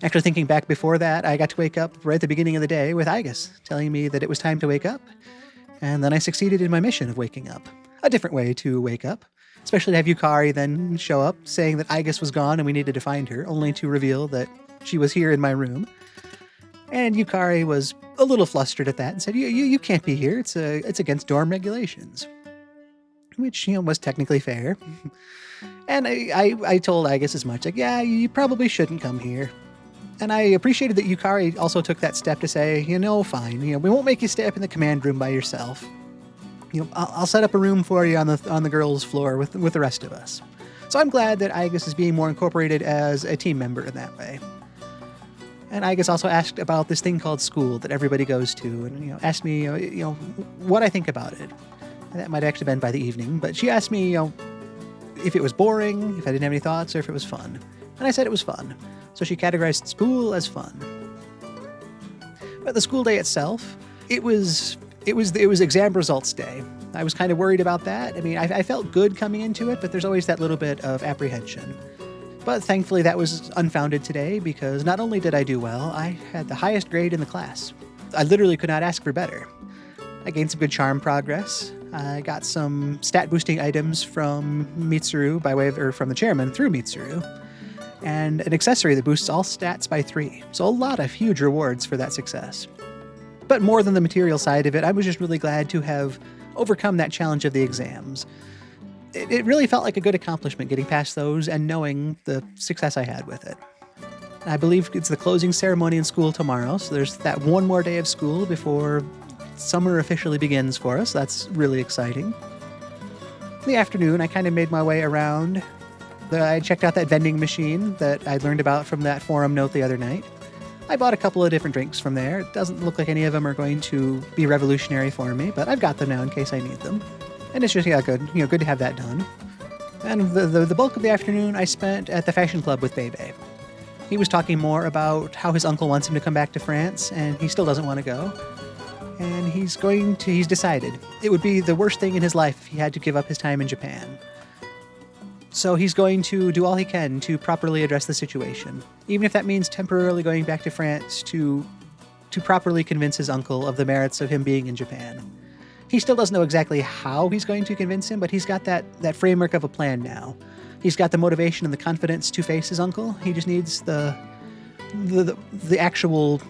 After thinking back before that, I got to wake up right at the beginning of the day with Igus telling me that it was time to wake up, and then I succeeded in my mission of waking up. A different way to wake up. Especially to have Yukari then show up saying that Igus was gone and we needed to find her, only to reveal that she was here in my room. And Yukari was a little flustered at that and said, you can't be here. It's against dorm regulations. Which, was technically fair. And I told Igus as much, like, yeah, you probably shouldn't come here. And I appreciated that Yukari also took that step to say, fine, we won't make you stay up in the command room by yourself. I'll set up a room for you on the girls' floor with the rest of us. So I'm glad that Igus is being more incorporated as a team member in that way. And Igus also asked about this thing called school that everybody goes to, and asked me, what I think about it. And that might have actually been by the evening, but she asked me, if it was boring, if I didn't have any thoughts, or if it was fun. And I said it was fun. So she categorized school as fun. But the school day itself, it was exam results day. I was kind of worried about that. I mean, I felt good coming into it, but there's always that little bit of apprehension. But thankfully that was unfounded today because not only did I do well, I had the highest grade in the class. I literally could not ask for better. I gained some good charm progress. I got some stat boosting items from Mitsuru from the chairman through Mitsuru. And an accessory that boosts all stats by 3. So a lot of huge rewards for that success. But more than the material side of it, I was just really glad to have overcome that challenge of the exams. It really felt like a good accomplishment getting past those and knowing the success I had with it. I believe it's the closing ceremony in school tomorrow, so there's that one more day of school before summer officially begins for us. That's really exciting. In the afternoon, I kind of made my way around. I checked out that vending machine that I learned about from that forum note the other night. I bought a couple of different drinks from there. It doesn't look like any of them are going to be revolutionary for me, but I've got them now in case I need them. And it's just, good to have that done. And the bulk of the afternoon I spent at the fashion club with Bebe. He was talking more about how his uncle wants him to come back to France, and he still doesn't want to go. And he's decided it would be the worst thing in his life if he had to give up his time in Japan. So he's going to do all he can to properly address the situation, even if that means temporarily going back to France to properly convince his uncle of the merits of him being in Japan. He still doesn't know exactly how he's going to convince him, but he's got that framework of a plan now. He's got the motivation and the confidence to face his uncle. He just needs the actual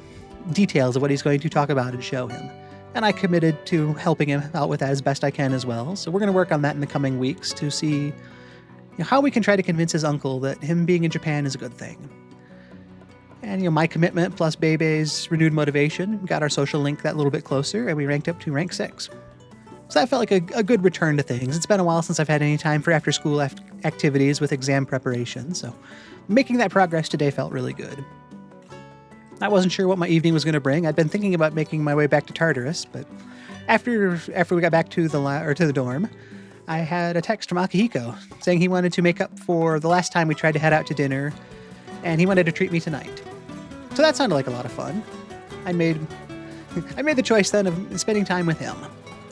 details of what he's going to talk about and show him. And I committed to helping him out with that as best I can as well. So we're going to work on that in the coming weeks to see how we can try to convince his uncle that him being in Japan is a good thing. And my commitment plus Bebe's renewed motivation got our social link that little bit closer, and we ranked up to rank 6. So that felt like a good return to things. It's been a while since I've had any time for after-school activities with exam preparation, so making that progress today felt really good. I wasn't sure what my evening was going to bring. I'd been thinking about making my way back to Tartarus, but After we got back to the dorm, I had a text from Akihiko saying he wanted to make up for the last time we tried to head out to dinner, and he wanted to treat me tonight. So that sounded like a lot of fun. I made the choice then of spending time with him.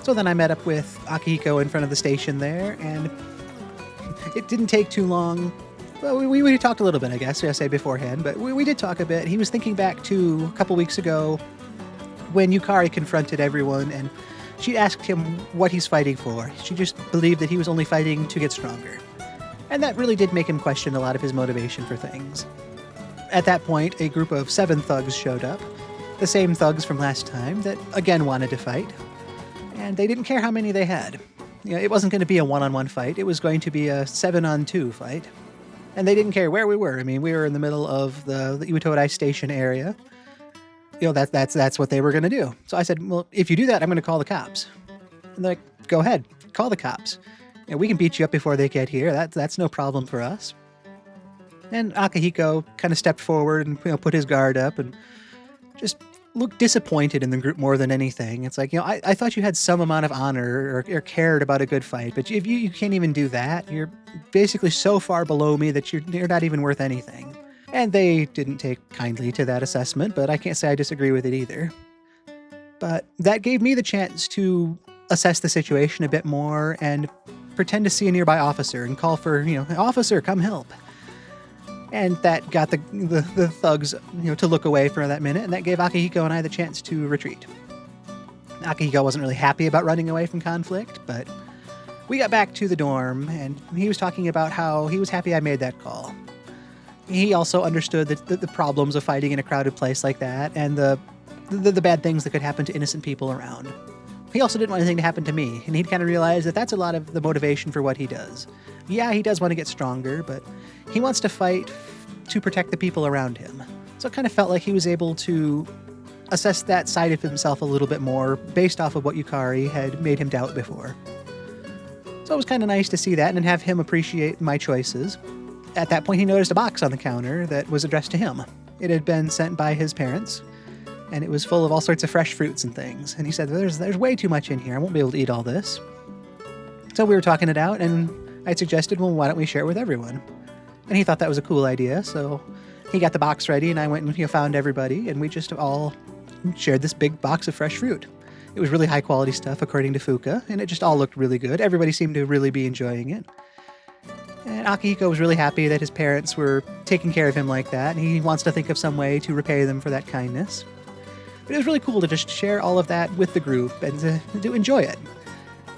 So then I met up with Akihiko in front of the station there, and it didn't take too long. Well, we talked a little bit, I guess, I say beforehand, but we did talk a bit. He was thinking back to a couple weeks ago when Yukari confronted everyone, and she asked him what he's fighting for. She just believed that he was only fighting to get stronger. And that really did make him question a lot of his motivation for things. At that point, a group of 7 thugs showed up, the same thugs from last time that again wanted to fight. And they didn't care how many they had. It wasn't going to be a 1-on-1 fight, it was going to be a 7-on-2 fight. And they didn't care where we were. I mean, we were in the middle of the Iwatodai Station area. That's what they were going to do. So I said, well, if you do that, I'm going to call the cops. And they're like, go ahead, call the cops. We can beat you up before they get here. That's no problem for us. And Akihiko kind of stepped forward and put his guard up and just looked disappointed in the group more than anything. It's like, I thought you had some amount of honor or cared about a good fight, but if you can't even do that, you're basically so far below me that you're not even worth anything. And they didn't take kindly to that assessment, but I can't say I disagree with it either. But that gave me the chance to assess the situation a bit more and pretend to see a nearby officer and call for, officer, come help. And that got the thugs, to look away for that minute, and that gave Akihiko and I the chance to retreat. Akihiko wasn't really happy about running away from conflict, but we got back to the dorm, and he was talking about how he was happy I made that call. He also understood the problems of fighting in a crowded place like that, and the bad things that could happen to innocent people around. He also didn't want anything to happen to me, and he'd kind of realized that that's a lot of the motivation for what he does. Yeah, he does want to get stronger, but he wants to fight to protect the people around him. So it kind of felt like he was able to assess that side of himself a little bit more based off of what Yukari had made him doubt before. So it was kind of nice to see that and have him appreciate my choices. At that point, he noticed a box on the counter that was addressed to him. It had been sent by his parents, and it was full of all sorts of fresh fruits and things. And he said, there's way too much in here. I won't be able to eat all this. So we were talking it out, and I suggested, well, why don't we share it with everyone? And he thought that was a cool idea, so he got the box ready, and I went and found everybody, and we just all shared this big box of fresh fruit. It was really high-quality stuff, according to Fuka, and it just all looked really good. Everybody seemed to really be enjoying it. And Akihiko was really happy that his parents were taking care of him like that, and he wants to think of some way to repay them for that kindness. But it was really cool to just share all of that with the group and to enjoy it.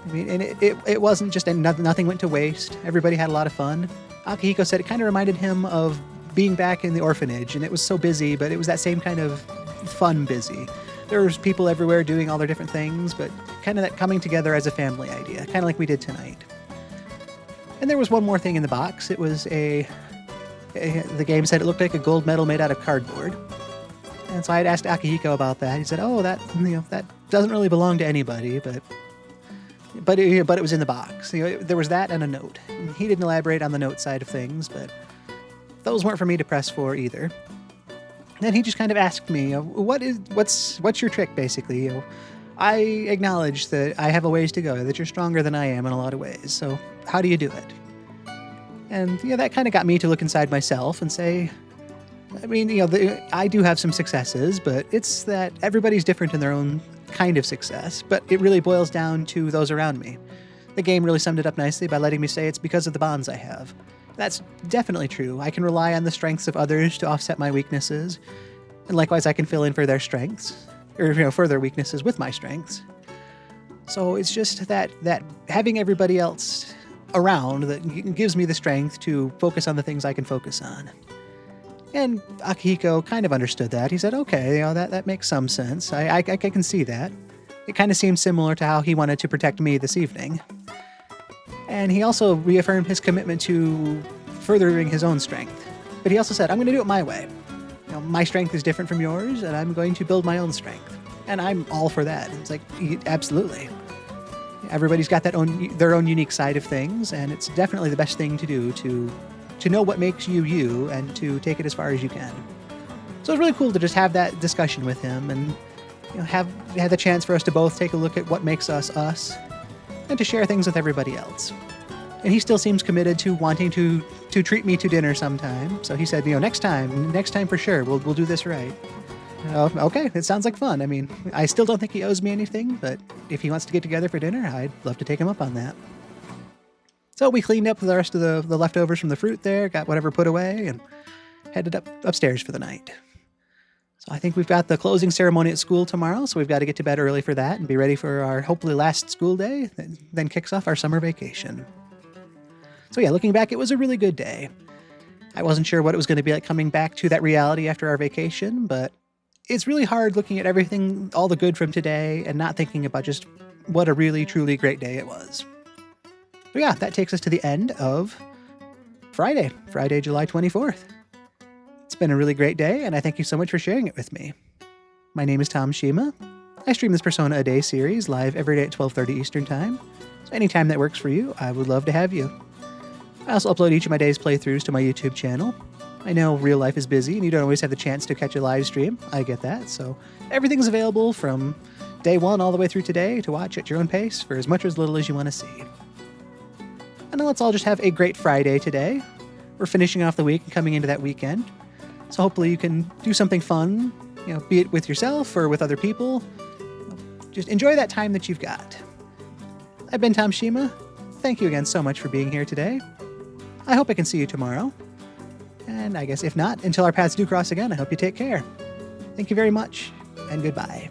I mean, and it wasn't just, nothing went to waste. Everybody had a lot of fun. Akihiko said it kind of reminded him of being back in the orphanage, and it was so busy, but it was that same kind of fun busy. There was people everywhere doing all their different things, but kind of that coming together as a family idea, kind of like we did tonight. And there was one more thing in the box. It was the game said it looked like a gold medal made out of cardboard. And so I had asked Akihiko about that. He said, oh, that doesn't really belong to anybody, but it was in the box. There was that and a note. He didn't elaborate on the note side of things, but those weren't for me to press for either. Then he just kind of asked me, what's your trick, basically? I acknowledge that I have a ways to go, that you're stronger than I am in a lot of ways, so how do you do it? And that kind of got me to look inside myself and say, I mean, I do have some successes, but it's that everybody's different in their own kind of success, but it really boils down to those around me. The game really summed it up nicely by letting me say it's because of the bonds I have. That's definitely true. I can rely on the strengths of others to offset my weaknesses, and likewise I can fill in for their strengths, or for their weaknesses with my strengths. So it's just that having everybody else around that gives me the strength to focus on the things I can focus on. And Akihiko kind of understood that. He said, okay, that makes some sense. I can see that. It kind of seems similar to how he wanted to protect me this evening. And he also reaffirmed his commitment to furthering his own strength. But he also said, I'm going to do it my way. My strength is different from yours, and I'm going to build my own strength. And I'm all for that. It's like, absolutely. Everybody's got their own unique side of things, and it's definitely the best thing to do to know what makes you you and to take it as far as you can. So it was really cool to just have that discussion with him, and have had the chance for us to both take a look at what makes us us and to share things with everybody else. And he still seems committed to wanting to treat me to dinner sometime. So he said, next time for sure, we'll do this right. Okay, it sounds like fun. I mean, I still don't think he owes me anything, but if he wants to get together for dinner, I'd love to take him up on that. So we cleaned up the rest of the leftovers from the fruit there, got whatever put away, and headed upstairs for the night. So I think we've got the closing ceremony at school tomorrow, so we've got to get to bed early for that and be ready for our hopefully last school day that then kicks off our summer vacation. So yeah, looking back, it was a really good day. I wasn't sure what it was going to be like coming back to that reality after our vacation, but it's really hard looking at everything, all the good from today, and not thinking about just what a really, truly great day it was. So yeah, that takes us to the end of Friday, July 24th. It's been a really great day, and I thank you so much for sharing it with me. My name is Tom Shima. I stream this Persona a Day series live every day at 12:30 Eastern Time, so anytime that works for you, I would love to have you. I also upload each of my day's playthroughs to my YouTube channel. I know real life is busy and you don't always have the chance to catch a live stream. I get that. So everything's available from day one all the way through today to watch at your own pace for as much or as little as you want to see. And then let's all just have a great Friday today. We're finishing off the week and coming into that weekend. So hopefully you can do something fun, be it with yourself or with other people. Just enjoy that time that you've got. I've been Tom Shima. Thank you again so much for being here today. I hope I can see you tomorrow. And I guess if not, until our paths do cross again, I hope you take care. Thank you very much, and goodbye.